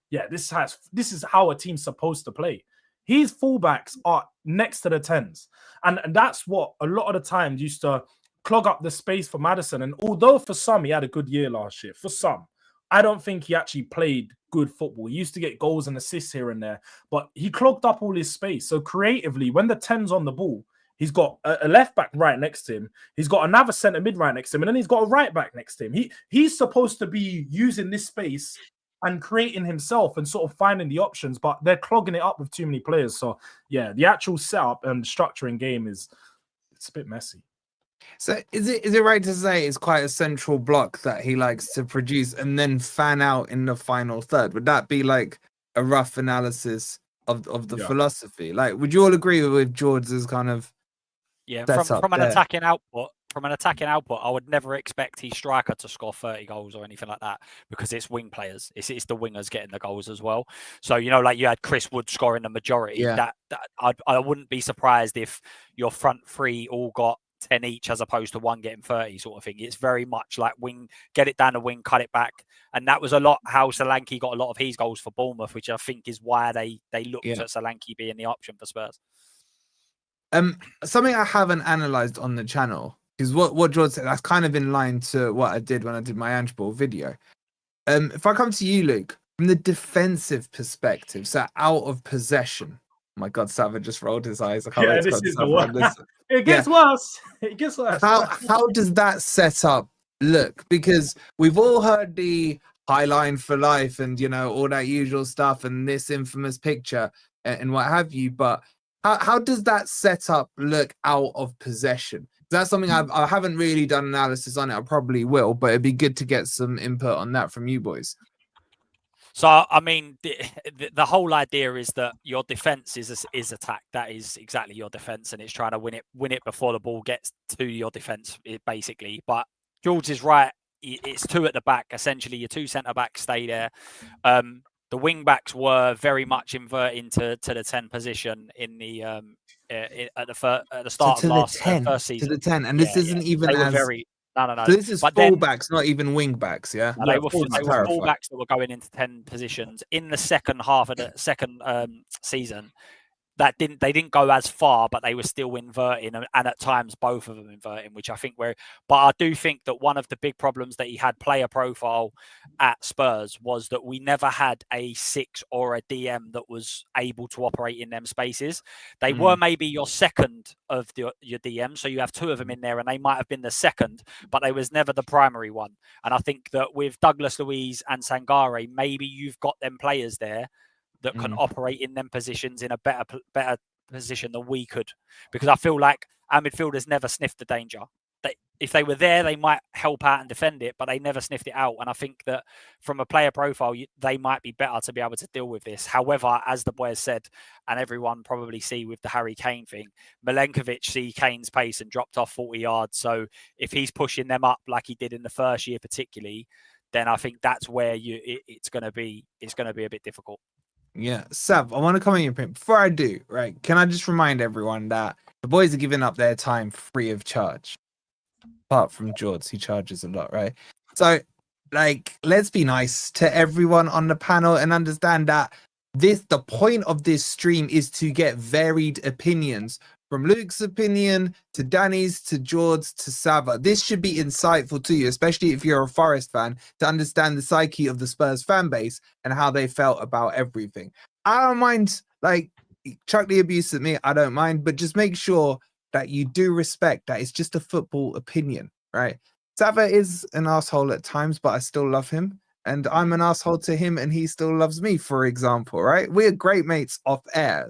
yeah, this is how a team's supposed to play. His fullbacks are next to the 10s, and that's what a lot of the times used to clog up the space for Maddison. And although for some he had a good year last year, for some, I don't think he actually played good football. He used to get goals and assists here and there, but he clogged up all his space. So creatively, when the 10's on the ball, he's got a left back right next to him. He's got another centre mid right next to him, and then he's got a right back next to him. He's supposed to be using this space and creating himself and sort of finding the options, but they're clogging it up with too many players. So yeah, the actual setup and structuring game it's a bit messy. So is it right to say it's quite a central block that he likes to produce and then fan out in the final third? Would that be like a rough analysis of the philosophy? Like, would you all agree with George's kind of from an attacking output? From an attacking output, I would never expect his striker to score 30 goals or anything like that, because it's wing players. It's the wingers getting the goals as well. So, you know, like you had Chris Wood scoring the majority. Yeah. I wouldn't be surprised if your front three all got 10 each as opposed to one getting 30 sort of thing. It's very much like wing, get it down the wing, cut it back. And that was a lot how Solanke got a lot of his goals for Bournemouth, which I think is why they looked at Solanke being the option for Spurs. Something I haven't analysed on the channel is what George said. That's kind of in line to what I did when I did my Angeball video. If I come to you, Luke, from the defensive perspective, so out of possession. Oh my God, Savage just rolled his eyes. I can't wait to this go is to the one. It gets worse. It gets worse. How does that setup look? Because we've all heard the high line for life and, you know, all that usual stuff and this infamous picture and what have you. But how does that setup look out of possession? That's something I haven't really done analysis on it. I probably will, but it'd be good to get some input on that from you boys. So, I mean, the whole idea is that your defense is attack. That is exactly your defense, and it's trying to win it before the ball gets to your defense, basically. But George is right. It's two at the back. Essentially, your two centre backs stay there. The wing backs were very much inverting to the 10 position in the at the start of last first season. To the 10, and this isn't even they were as very. No. So this is fullbacks, not even wing backs, yeah? They were fullbacks that were going into 10 positions in the second half of the second season. They didn't go as far, but they were still inverting, and at times both of them inverting, which I think but I do think that one of the big problems that he had player profile at Spurs was that we never had a 6 or a DM that was able to operate in them spaces. They were maybe your second of your DM, so you have two of them in there, and they might have been the second, but they was never the primary one. And I think that with Douglas Luiz and Sangare, maybe you've got them players there that can operate in them positions in a better position than we could, because I feel like our midfielders never sniffed the danger. If they were there, they might help out and defend it, but they never sniffed it out. And I think that from a player profile, they might be better to be able to deal with this. However, as the boys said, and everyone probably see with the Harry Kane thing, Milenkovic see Kane's pace and dropped off 40 yards. So if he's pushing them up like he did in the first year, particularly, then I think that's where it's going to be a bit difficult. Yeah, Sav, I want to come on your print. Before I do, right, can I just remind everyone that the boys are giving up their time free of charge. Apart from George, he charges a lot, right? So, like, let's be nice to everyone on the panel and understand that the point of this stream is to get varied opinions. From Luke's opinion to Danny's to George's to Sava. This should be insightful to you, especially if you're a Forest fan, to understand the psyche of the Spurs fan base and how they felt about everything. I don't mind, like, chuck the abuse at me. I don't mind, but just make sure that you do respect that it's just a football opinion, right? Sava is an asshole at times, but I still love him. And I'm an asshole to him and he still loves me, for example, right? We're great mates off air.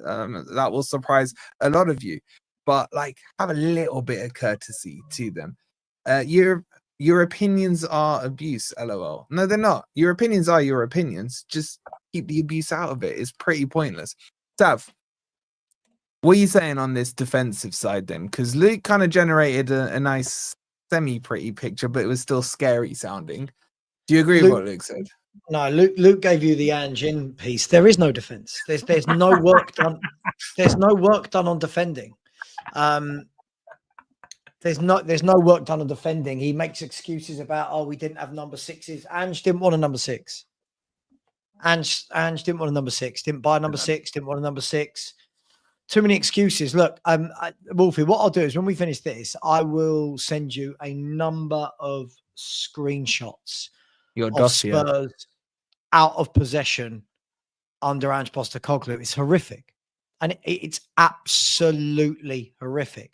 That will surprise a lot of you. But, like, have a little bit of courtesy to them. Your opinions are abuse, LOL. No, they're not. Your opinions are your opinions. Just keep the abuse out of it. It's pretty pointless. Sav, what are you saying on this defensive side then? Because Luke kind of generated a nice semi-pretty picture, but it was still scary sounding. Do you agree with what Luke said? No, Luke gave you the Ange piece. There is no defense. There's no work done. There's no work done on defending. There's no work done on defending. He makes excuses about, we didn't have number 6s. Ange didn't want a number 6. Ange didn't want a number 6. Didn't buy a number 6. Didn't want a number 6. Too many excuses. Look, Wolfie, what I'll do is when we finish this, I will send you a number of screenshots of Spurs out of possession under Ange Postecoglou is horrific. And it's absolutely horrific.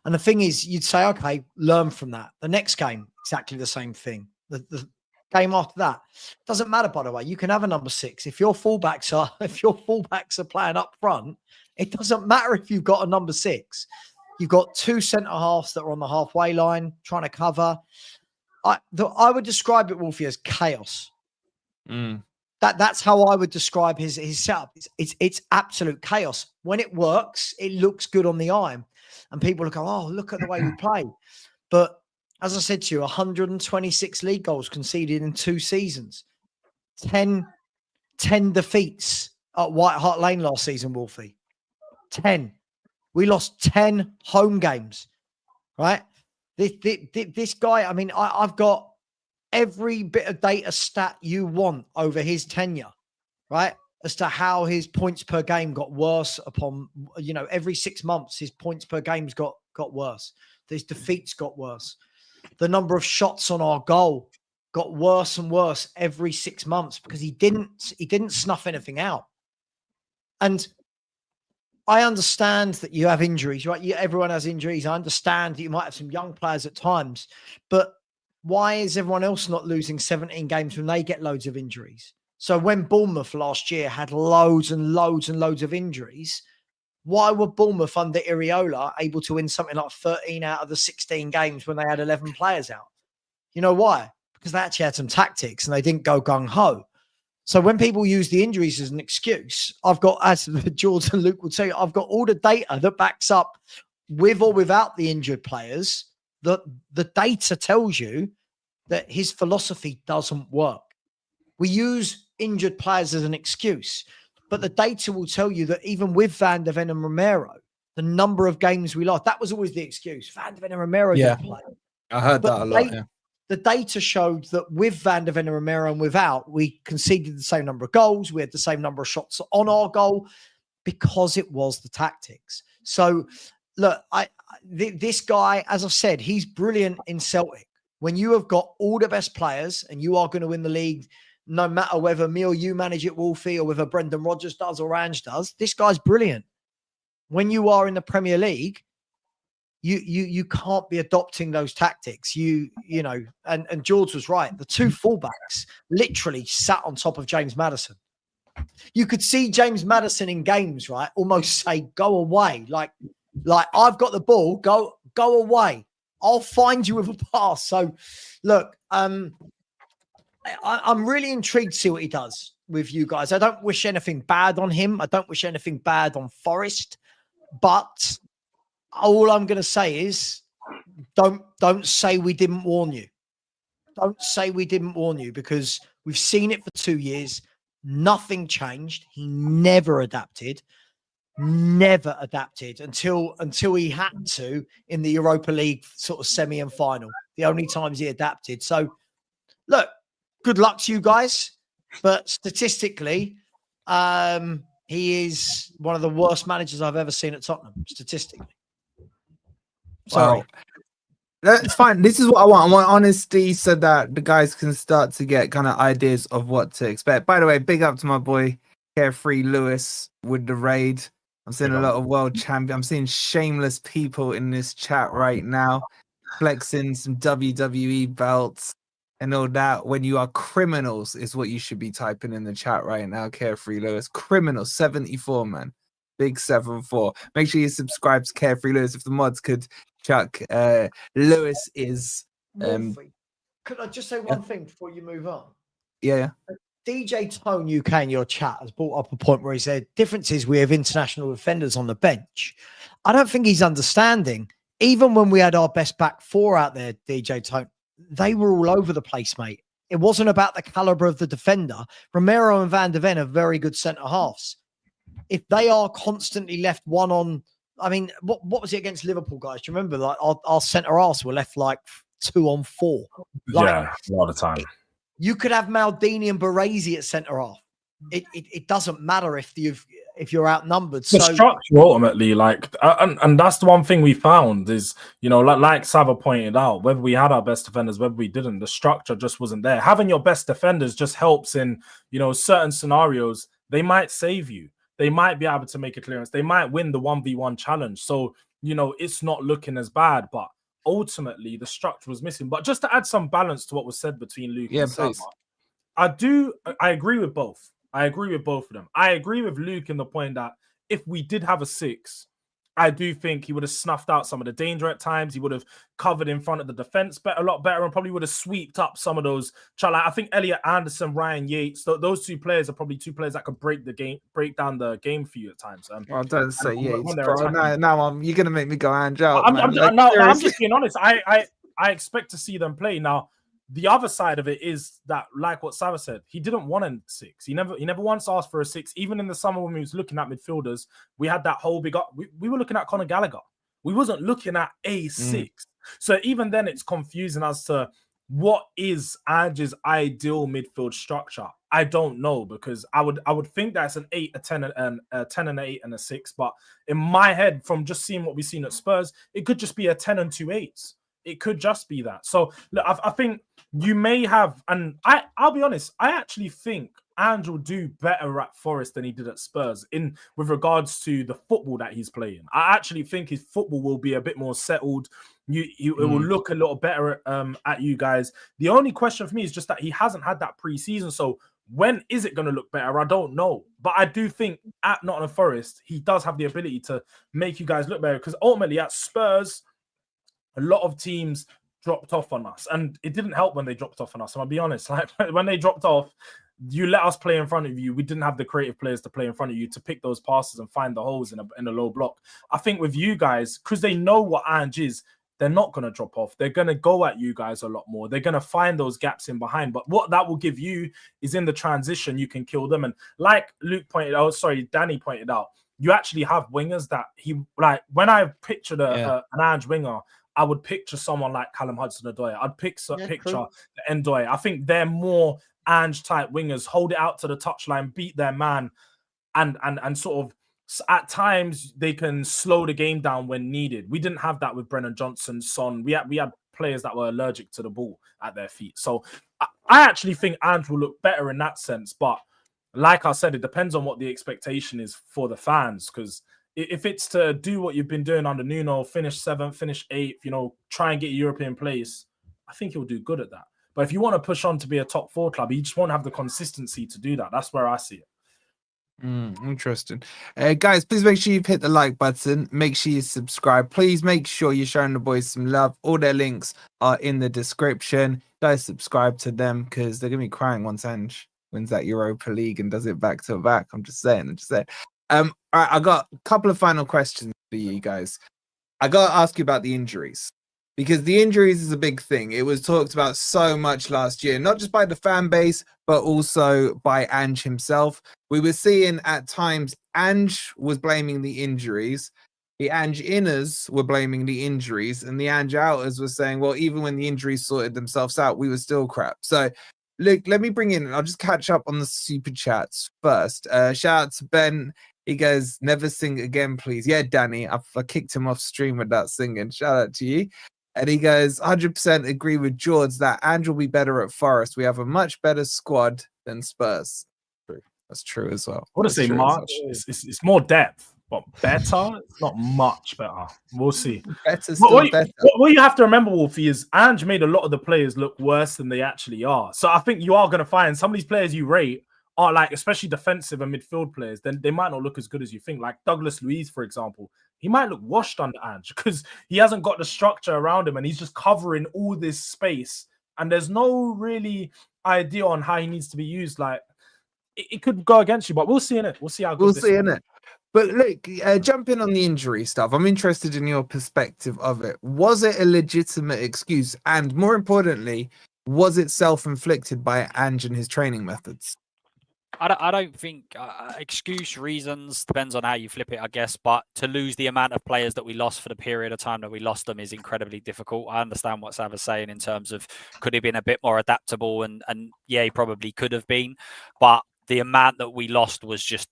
And the thing is, you'd say, okay, learn from that. The next game, exactly the same thing. The game after that, doesn't matter, by the way. You can have a number 6. If your fullbacks are playing up front, it doesn't matter if you've got a number 6. You've got 2 centre-halves that are on the halfway line trying to cover. I would describe it, Wolfie, as chaos. That's how I would describe his setup. It's absolute chaos. When it works, it looks good on the eye. And people look, oh, look at the way we play. But as I said to you, 126 league goals conceded in 2 seasons. 10 defeats at White Hart Lane last season, Wolfie. 10. We lost 10 home games, right? This guy, I mean, I've got every bit of data stat you want over his tenure, right? As to how his points per game got worse upon, every 6 months, his points per game's got worse. His defeats got worse. The number of shots on our goal got worse and worse every 6 months because he didn't snuff anything out. And I understand that you have injuries, right? Everyone has injuries. I understand that you might have some young players at times, but why is everyone else not losing 17 games when they get loads of injuries? So when Bournemouth last year had loads and loads and loads of injuries, why were Bournemouth under Iriola able to win something like 13 out of the 16 games when they had 11 players out? You know why? Because they actually had some tactics and they didn't go gung-ho. So when people use the injuries as an excuse, I've got, as George and Luke will tell you, I've got all the data that backs up with or without the injured players. The data tells you that his philosophy doesn't work. We use injured players as an excuse, but the data will tell you that even with Van de Ven and Romero, the number of games we lost, that was always the excuse. Van de Ven and Romero didn't play. I heard that a lot. The data showed that with Van de Ven and Romero and without, we conceded the same number of goals. We had the same number of shots on our goal because it was the tactics. So look, this guy, as I've said, he's brilliant in Celtic. When you have got all the best players and you are going to win the league, no matter whether me or you manage it, Wolfie, or whether Brendan Rodgers does or Ange does, this guy's brilliant. When you are in the Premier League, you can't be adopting those tactics. And George was right. The 2 fullbacks literally sat on top of James Maddison. You could see James Maddison in games, right? Almost say, go away. Like I've got the ball, go away. I'll find you with a pass. So look, I'm really intrigued to see what he does with you guys. I don't wish anything bad on him. I don't wish anything bad on Forest, but all I'm going to say is don't say we didn't warn you. Don't say we didn't warn you because we've seen it for 2 years. Nothing changed. He never adapted until he had to in the Europa League sort of semi and final. The only times he adapted. So look, good luck to you guys. But statistically, he is one of the worst managers I've ever seen at Tottenham, statistically. Sorry. Wow. That's fine. This is what I want. I want honesty so that the guys can start to get kind of ideas of what to expect. By the way, big up to my boy Carefree Lewis with the raid. I'm seeing a lot of world champion. I'm seeing shameless people in this chat right now, flexing some WWE belts and all that. When you are criminals is what you should be typing in the chat right now. Carefree Lewis, criminals 74, man. Big 7-4. Make sure you subscribe to Carefree Lewis. If the mods could chuck Lewis is Wolfie, could I just say one thing before you move on? Yeah. DJ Tone UK in your chat has brought up a point where he said differences we have international defenders on the bench. I don't think he's understanding. Even when we had our best back 4 out there, DJ Tone, they were all over the place, mate. It wasn't about the caliber of the defender. Romero and Van de Ven are very good centre halves. If they are constantly left one on, I mean, what was it against Liverpool, guys? Do you remember? Like our centre halves were left like 2 on 4. Like, yeah, a lot of time. You could have Maldini and Baresi at centre half. It doesn't matter if you've if you're outnumbered. The structure ultimately, like, and that's the one thing we found is, you know, like Sava pointed out, whether we had our best defenders, whether we didn't, the structure just wasn't there. Having your best defenders just helps in, you know, certain scenarios. They might save you. They might be able to make a clearance. They might win the 1v1 challenge. So, you know, it's not looking as bad, but ultimately the structure was missing. But just to add some balance to what was said between Luke and Sava, I agree with both. I agree with both of them. I agree with Luke in the point that if we did have a 6, I do think he would have snuffed out some of the danger at times. He would have covered in front of the defense a lot better, and probably would have swept up some of those. Like, I think Elliot Anderson, Ryan Yates, those 2 players are probably 2 players that could break down the game for you at times. Well, don't say Yates, bro. Now you're gonna make me go Ange out. I'm just being honest. I expect to see them play now. The other side of it is that, like what Sava said, he didn't want a 6. He never once asked for a 6. Even in the summer when we was looking at midfielders, we had that whole we were looking at Conor Gallagher. We wasn't looking at a 6. So even then, it's confusing as to what is Ange's ideal midfield structure. I don't know, because I would think that's an 8, a 10, and a 10 and an 8 and a 6. But in my head, from just seeing what we've seen at Spurs, it could just be a 10 and 2 8s. It could just be that. So look, I think you may have, and I'll be honest, I actually think Ange will do better at Forest than he did at Spurs with regards to the football that he's playing. I actually think his football will be a bit more settled. It will look a little better at you guys. The only question for me is just that he hasn't had that pre-season. So when is it going to look better? I don't know. But I do think at Nottingham Forest, he does have the ability to make you guys look better, because ultimately at Spurs, a lot of teams dropped off on us, and it didn't help when they dropped off on us. And I'll be honest, like, when they dropped off, you let us play in front of you. We didn't have the creative players to play in front of you to pick those passes and find the holes in a low block. I think with you guys, because they know what Ange is, they're not going to drop off. They're going to go at you guys a lot more. They're going to find those gaps in behind. But what that will give you is in the transition, you can kill them. And like Danny pointed out, you actually have wingers that when I pictured an Ange winger, I would picture someone like Callum Hudson-Odoi. I'd picture the Ndoye. I think they're more Ange type wingers, hold it out to the touchline, beat their man, and sort of at times they can slow the game down when needed. We didn't have that with Brennan Johnson, Son. We had players that were allergic to the ball at their feet. So I actually think Ange will look better in that sense. But like I said, it depends on what the expectation is for the fans, because if it's to do what you've been doing under Nuno, finish 7th, finish 8th, you know, try and get a European place, I think he'll do good at that. But if you want to push on to be a top 4 club, you just won't have the consistency to do that. That's where I see it. Interesting. Guys, please make sure you've hit the like button. Make sure you subscribe. Please make sure you're showing the boys some love. All their links are in the description. Guys, subscribe to them, because they're going to be crying once Ange wins that Europa League and does it back to back. I'm just saying. All right, I got a couple of final questions for you guys. I got to ask you about the injuries, because the injuries is a big thing. It was talked about so much last year, not just by the fan base, but also by Ange himself. We were seeing at times Ange was blaming the injuries. The Ange inners were blaming the injuries, and the Ange outers were saying, well, even when the injuries sorted themselves out, we were still crap. So, Luke, let me bring in, I'll just catch up on the super chats first. Shout out to Ben. He goes, never sing again, please. Yeah, Danny, I kicked him off stream with that singing. Shout out to you. And he goes, 100% agree with George that Ange will be better at Forest. We have a much better squad than Spurs. True. That's true as well. I would say much. It's more depth, but better. It's not much better. We'll see. Better, better. What you have to remember, Wolfie, is Ange made a lot of the players look worse than they actually are. So I think you are going to find some of these players you rate are, like, especially defensive and midfield players, then they might not look as good as you think. Like Douglas Luiz, for example, he might look washed under Ange because he hasn't got the structure around him and he's just covering all this space. And there's no really idea on how he needs to be used. Like, it could go against you, but we'll see in it. We'll see how good we'll see in it. But look, jump in on the injury stuff. I'm interested in your perspective of it. Was it a legitimate excuse? And more importantly, was it self-inflicted by Ange and his training methods? I don't think excuse reasons depends on how you flip it, I guess. But to lose the amount of players that we lost for the period of time that we lost them is incredibly difficult. I understand what Sava's saying in terms of could he have been a bit more adaptable, and yeah, he probably could have been. But the amount that we lost was just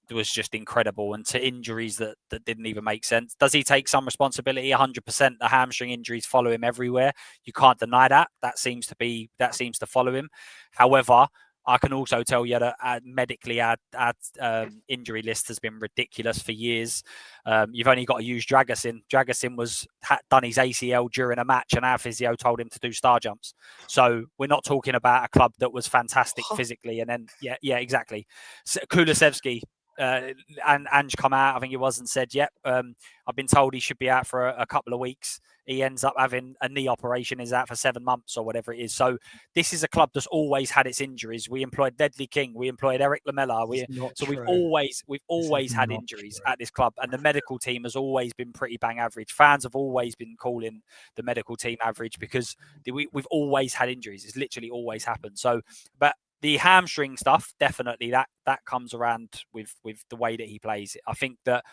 incredible, and to injuries that didn't even make sense. Does he take some responsibility? 100%. The hamstring injuries follow him everywhere. You can't deny that. That seems to follow him. However, I can also tell you that medically our injury list has been ridiculous for years. You've only got to use Dragusin. Dragusin done his ACL during a match, and our physio told him to do star jumps. So we're not talking about a club that was fantastic physically. And then, yeah, exactly. So, Kulusevski, and Ange come out, I think it was, and said, I've been told he should be out for a couple of weeks. He ends up having a knee operation, is out for 7 months or whatever it is. So this is a club that's always had its injuries. We employed Deadly King, we employed Eric Lamela. We've always had injuries at this club, and the medical team has always been pretty bang average. Fans have always been calling the medical team average because we've always had injuries. It's literally always happened. So, but the hamstring stuff, definitely that comes around with the way that he plays. I think that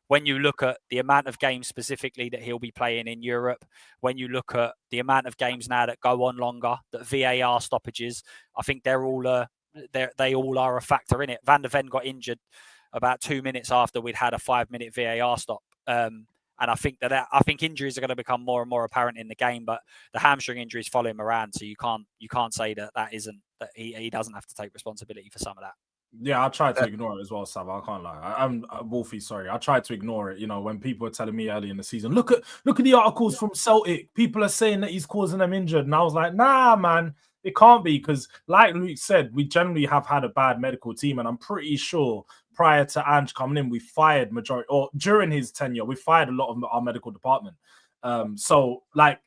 when you look at the amount of games specifically that he'll be playing in Europe, when you look at the amount of games now that go on longer, that VAR stoppages, I think they all are a factor in it. Van der Ven got injured about 2 minutes after we'd had a 5-minute VAR stop. And I think I think injuries are going to become more and more apparent in the game, but the hamstring injuries follow him around, so you can't say that he doesn't have to take responsibility for some of that. Yeah, I tried to ignore it as well, Sav. I can't lie. I'm Wolfie. Sorry, I tried to ignore it. You know, when people were telling me early in the season, look at the articles from Celtic. People are saying that he's causing them injured, and I was like, nah, man, it can't be, because, like Luke said, we generally have had a bad medical team, and I'm pretty sure prior to Ange coming in, we fired during his tenure, we fired a lot of our medical department. So, like,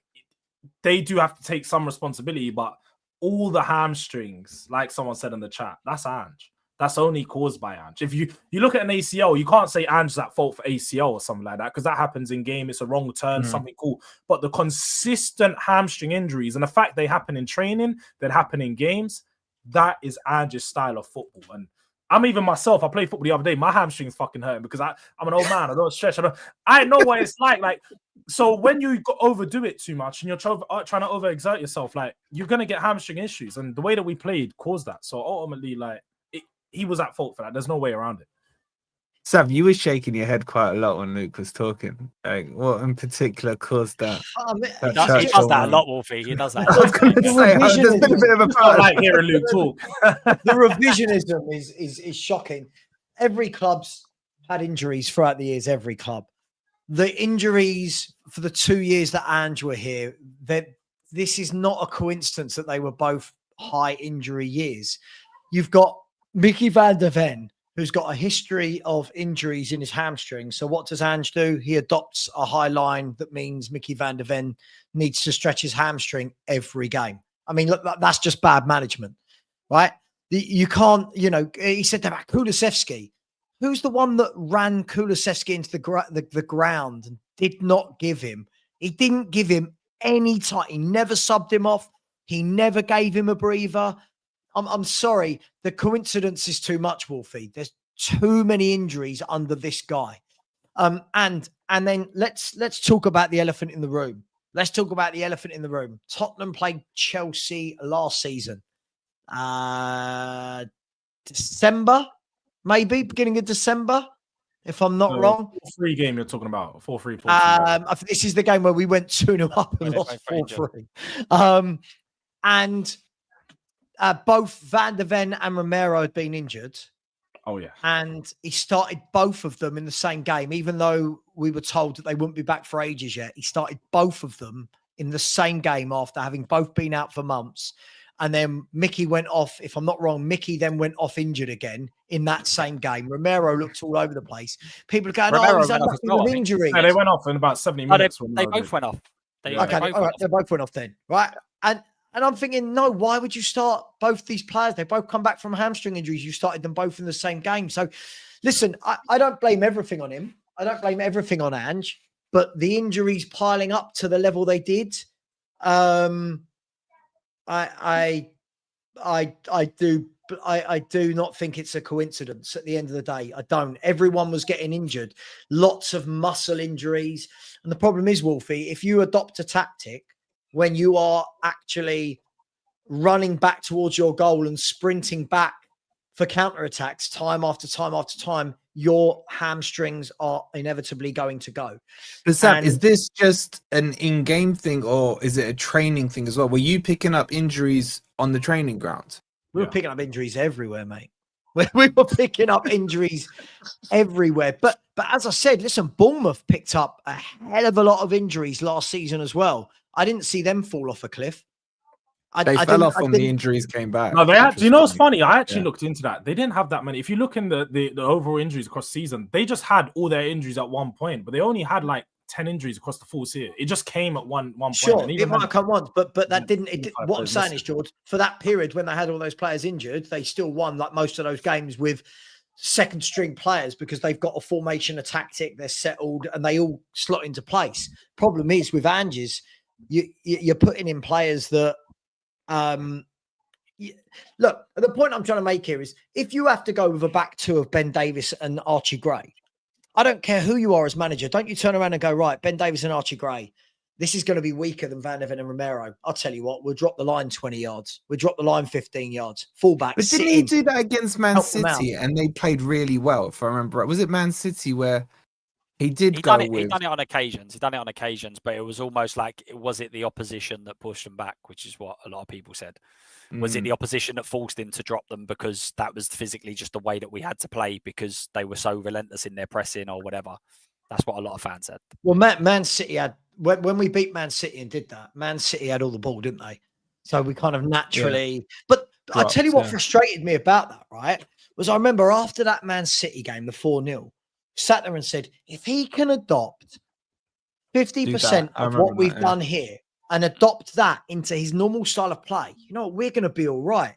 they do have to take some responsibility, but all the hamstrings, like someone said in the chat, that's Ange. That's only caused by Ange. If you look at an ACL, you can't say Ange's at fault for ACL or something like that, because that happens in game. It's a wrong turn, something cool. But the consistent hamstring injuries and the fact they happen in training, that happen in games, that is Ange's style of football. And I'm even myself, I played football the other day, my hamstring's fucking hurting because I'm an old man. I don't stretch. I know what it's like. So when you overdo it too much and you're trying to overexert yourself, like, you're going to get hamstring issues. And the way that we played caused that. So ultimately, like, he was at fault for that. There's no way around it. Sav, you were shaking your head quite a lot when Luke was talking. Like, what in particular caused that? He does that a lot, Wolfie. He does that. I was going to say, there's been a bit of a I like hearing Luke talk. The revisionism is shocking. Every club's had injuries throughout the years. Every club. The injuries for the 2 years that Ange were here, this is not a coincidence that they were both high injury years. You've got Mickey van der Ven, who's got a history of injuries in his hamstring. So what does Ange do? He adopts a high line that means Mickey van der Ven needs to stretch his hamstring every game. I mean, look, that's just bad management, right? You can't, he said that about Kulusevski. Who's the one that ran Kulusevski into the ground and did not give him? He didn't give him any time. He never subbed him off. He never gave him a breather. I'm sorry. The coincidence is too much, Wolfie. There's too many injuries under this guy. And then let's talk about the elephant in the room. Let's talk about the elephant in the room. Tottenham played Chelsea last season. December, maybe beginning of December, if I'm not wrong. 4-3 game you're talking about. 4-3. This is the game where we went 2-0 up and lost 4-3. And both Van der Ven and Romero had been injured. Oh, yeah. And he started both of them in the same game, even though we were told that they wouldn't be back for ages yet. He started both of them in the same game after having both been out for months. And then Mickey went off, if I'm not wrong, Mickey then went off injured again in that same game. Romero looked all over the place. People are going, he's had nothing with injury. No, they went off in about 70 minutes. They both went off. They both went off then, right? And I'm thinking, no, why would you start both these players? They both come back from hamstring injuries. You started them both in the same game. So, listen, I don't blame everything on him. I don't blame everything on Ange. But the injuries piling up to the level they did, I do not think it's a coincidence at the end of the day. I don't. Everyone was getting injured. Lots of muscle injuries. And the problem is, Wolfie, if you adopt a tactic when you are actually running back towards your goal and sprinting back for counterattacks time after time after time, your hamstrings are inevitably going to go. But Sam, is this just an in-game thing or is it a training thing as well? Were you picking up injuries on the training ground? We were picking up injuries everywhere, mate. We were picking up injuries everywhere. But as I said, listen, Bournemouth picked up a hell of a lot of injuries last season as well. I didn't see them fall off a cliff. They fell off when the injuries came back. No, they had. You know what's funny? I actually looked into that. They didn't have that many. If you look in the overall injuries across the season, they just had all their injuries at one point, but they only had like 10 injuries across the full season. It just came at one point. Sure, it might have come once, but that didn't. What I'm saying is, George, for that period when they had all those players injured, they still won like most of those games with second string players because they've got a formation, a tactic, they're settled, and they all slot into place. Problem is with Ange's, you're putting in players that. Look, the point I'm trying to make here is if you have to go with a back two of Ben Davis and Archie Gray, I don't care who you are as manager. Don't you turn around and go, right, Ben Davis and Archie Gray, this is going to be weaker than Van Even and Romero. I'll tell you what, we'll drop the line 20 yards. We'll drop the line 15 yards. Fullback. But didn't he do that against Man City and they played really well, if I remember? Was it Man City where he did go with... He done it on occasions. He done it on occasions, but it was almost like, was it the opposition that pushed them back, which is what a lot of people said. Was it the opposition that forced him to drop them because that was physically just the way that we had to play because they were so relentless in their pressing or whatever? That's what a lot of fans said. Well, Man City had, when we beat Man City and did that, Man City had all the ball, didn't they? So we kind of naturally... But I tell you what frustrated me about that, right? Was I remember after that Man City game, the 4-0, sat there and said, if he can adopt 50% of what we've done here and adopt that into his normal style of play, you know, we're going to be all right.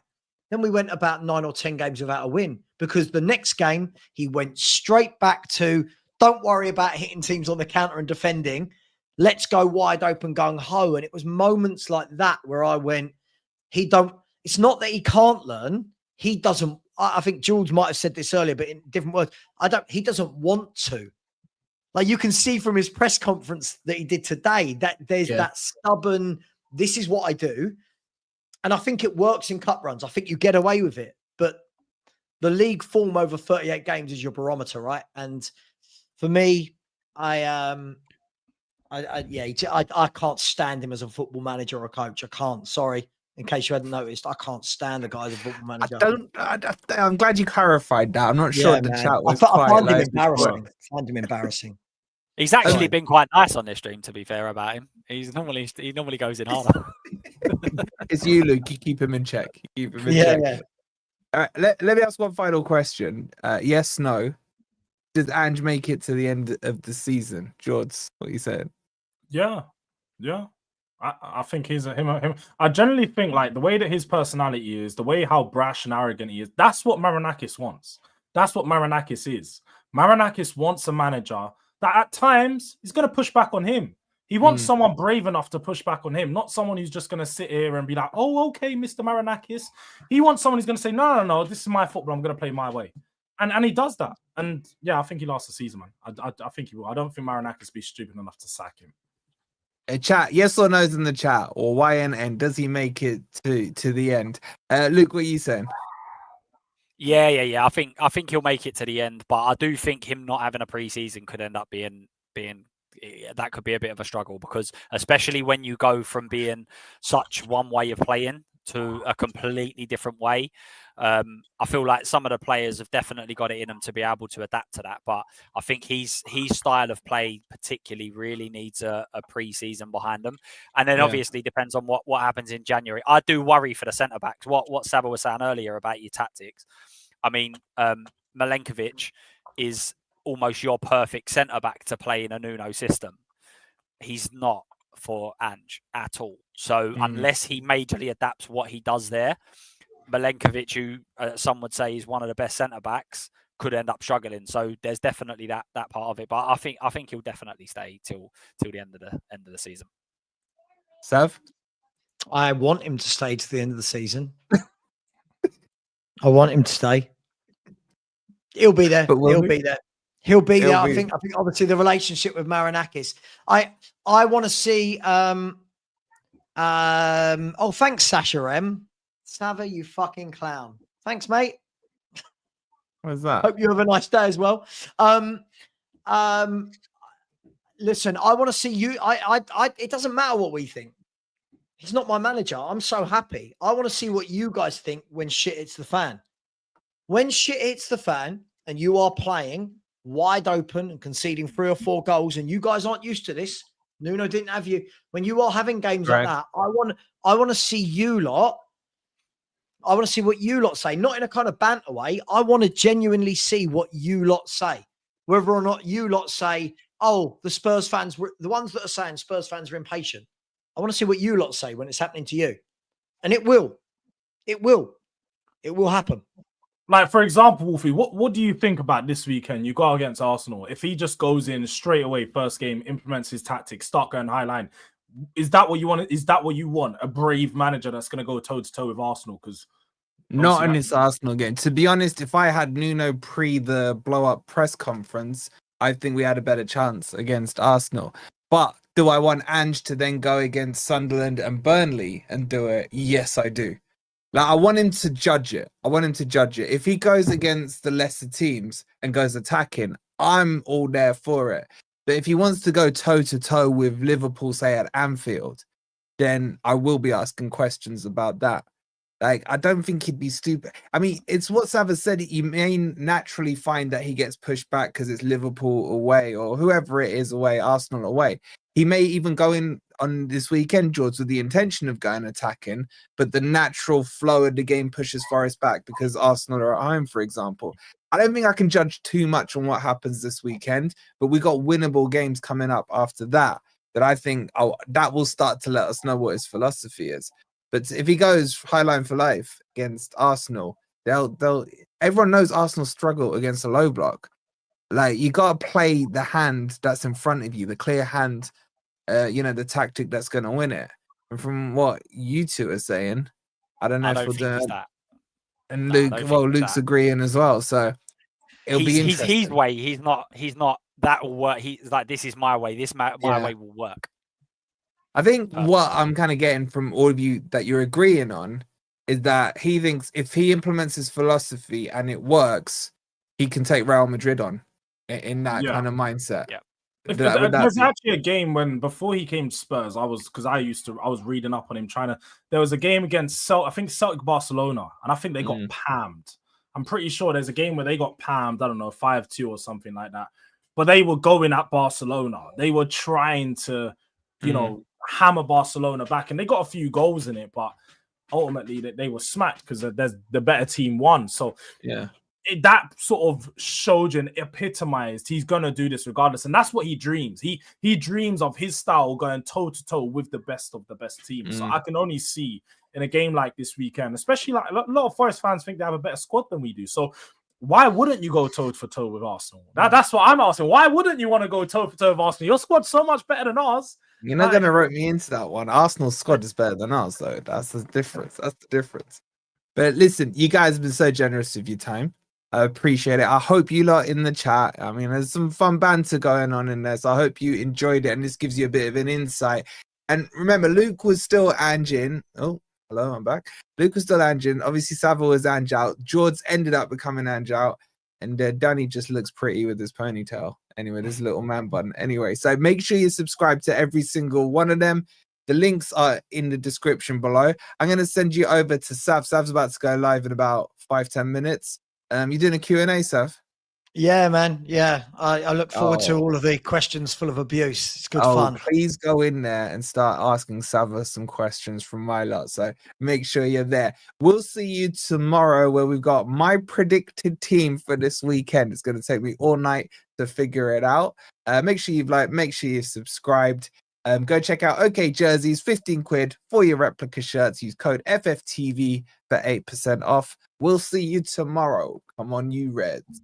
Then we went about 9 or 10 games without a win because the next game he went straight back to, don't worry about hitting teams on the counter and defending. Let's go wide open, gung ho. And it was moments like that where I went, it's not that he can't learn. He doesn't. I think Jules might have said this earlier, but in different words, he doesn't want to. Like you can see from his press conference that he did today, that there's that stubborn, this is what I do. And I think it works in cup runs. I think you get away with it. But the league form over 38 games is your barometer, right? And for me, I can't stand him as a football manager or a coach. I can't. Sorry. In case you hadn't noticed, I can't stand the guy as a football manager. I'm glad you clarified that. I'm not sure the chat was I find him embarrassing. I find him embarrassing. He's actually been quite nice on this stream, to be fair about him. He normally goes in harder. It's you, Luke. You keep him in check. Keep him in check. Yeah. All right, let me ask one final question. Yes, no. Does Ange make it to the end of the season? George, what are you saying? Yeah. I think he's him. I generally think like the way that his personality is, the way how brash and arrogant he is, that's what Marinakis wants. That's what Marinakis is. Marinakis wants a manager that at times is going to push back on him. He wants someone brave enough to push back on him, not someone who's just going to sit here and be like, oh, okay, Mr. Marinakis. He wants someone who's going to say, no, this is my football. I'm going to play my way. And he does that. And yeah, I think he lasts the season, man. I think he will. I don't think Marinakis will be stupid enough to sack him. Chat, yes or no's in the chat, or YNN, does he make it to the end? Luke, what are you saying? Yeah. I think he'll make it to the end, but I do think him not having a preseason could end up being that could be a bit of a struggle because especially when you go from being such one way of playing to a completely different way. I feel like some of the players have definitely got it in them to be able to adapt to that. But I think his style of play particularly really needs a pre-season behind them. And then obviously depends on what happens in January. I do worry for the centre-backs. What Saba was saying earlier about your tactics. I mean, Milenkovic is almost your perfect centre-back to play in a Nuno system. He's not for Ange at all. So unless he majorly adapts what he does there, Milenkovic, who some would say is one of the best centre backs, could end up struggling. So there's definitely that part of it. But I think he'll definitely stay till the end of the season. Sav? I want him to stay to the end of the season. I want him to stay. He'll be there. He'll be there. He'll be there. I think obviously the relationship with Marinakis. I want to see thanks, Sasha M. Sava, you fucking clown. Thanks, mate. What's that? Hope you have a nice day as well. Listen, I want to see you. It doesn't matter what we think. He's not my manager. I'm so happy. I want to see what you guys think when shit hits the fan. When shit hits the fan and you are playing wide open and conceding 3 or 4 goals, and you guys aren't used to this. Nuno didn't have you. When you are having games like that, I want to see you lot. I want to see what you lot say, not in a kind of banter way. I want to genuinely see what you lot say. Whether or not you lot say, oh, the Spurs fans, the ones that are saying Spurs fans are impatient. I want to see what you lot say when it's happening to you. And it will. It will. It will happen. Like, for example, Wolfie, what do you think about this weekend? You go against Arsenal. If he just goes in straight away, first game, implements his tactics, start going high line, is that what you want? Is that what you want? A brave manager that's going to go toe-to-toe with Arsenal? Because not in this Arsenal game. To be honest, if I had Nuno pre the blow-up press conference, I think we had a better chance against Arsenal. But do I want Ange to then go against Sunderland and Burnley and do it? Yes, I do. Like, I want him to judge it. If he goes against the lesser teams and goes attacking, I'm all there for it. But if he wants to go toe-to-toe with Liverpool, say, at Anfield, then I will be asking questions about that. Like, I don't think he'd be stupid. I mean, it's what Sava said. You may naturally find that he gets pushed back because it's Liverpool away or whoever it is away, Arsenal away. He may even go in on this weekend, George, with the intention of going attacking, but the natural flow of the game pushes Forest back because Arsenal are at home, for example. I don't think I can judge too much on what happens this weekend, but we got winnable games coming up after that I think that will start to let us know what his philosophy is. But if he goes highline for life against Arsenal, everyone knows Arsenal struggle against a low block. Like, you got to play the hand that's in front of you, the clear hand, the tactic that's going to win it. And from what you two are saying, I don't know if we'll do that. And Luke's agreeing as well. So it'll be interesting. He's his way. He's not that will work. He's like, this is my way. My way will work. I think what I'm kind of getting from all of you that you're agreeing on is that he thinks if he implements his philosophy and it works, he can take Real Madrid on in that kind of mindset. Yeah. There's actually a game when before he came to Spurs, I was reading up on him there was a game against Celtic Barcelona, and I think they got pammed. I'm pretty sure there's a game where they got pammed, I don't know, 5-2 or something like that. But they were going at Barcelona. They were trying to, hammer Barcelona back, and they got a few goals in it, but ultimately they were smacked because the better team won. So that sort of showed and epitomized he's gonna do this regardless, and that's what he dreams. He dreams of his style going toe to toe with the best of the best teams. So I can only see in a game like this weekend, especially like a lot of Forest fans think they have a better squad than we do. So why wouldn't you go toe for toe with Arsenal? That's what I'm asking. Why wouldn't you want to go toe for toe with Arsenal? Your squad's so much better than ours. You're not going to rope me into that one. Arsenal's squad is better than ours, though. That's the difference. But listen, you guys have been so generous with your time. I appreciate it. I hope you lot in the chat. I mean, there's some fun banter going on in there, so I hope you enjoyed it, and this gives you a bit of an insight. And remember, Luke was still Ange in. Oh, hello, I'm back. Luke was still Ange in. Obviously, Savile was Ange out. George ended up becoming Ange out. And Danny just looks pretty with his ponytail. Anyway, this little man bun. Anyway, so make sure you subscribe to every single one of them. The links are in the description below. I'm going to send you over to Sav. Sav's about to go live in about 5-10 minutes. You doing a Q&A, Sav? Yeah, man. Yeah, I look forward to all of the questions full of abuse. It's good fun. Please go in there and start asking Sava some questions from my lot. So make sure you're there. We'll see you tomorrow where we've got my predicted team for this weekend. It's going to take me all night to figure it out. Make sure you've subscribed. Go check out OK Jerseys, 15 quid for your replica shirts. Use code FFTV for 8% off. We'll see you tomorrow. Come on, you Reds.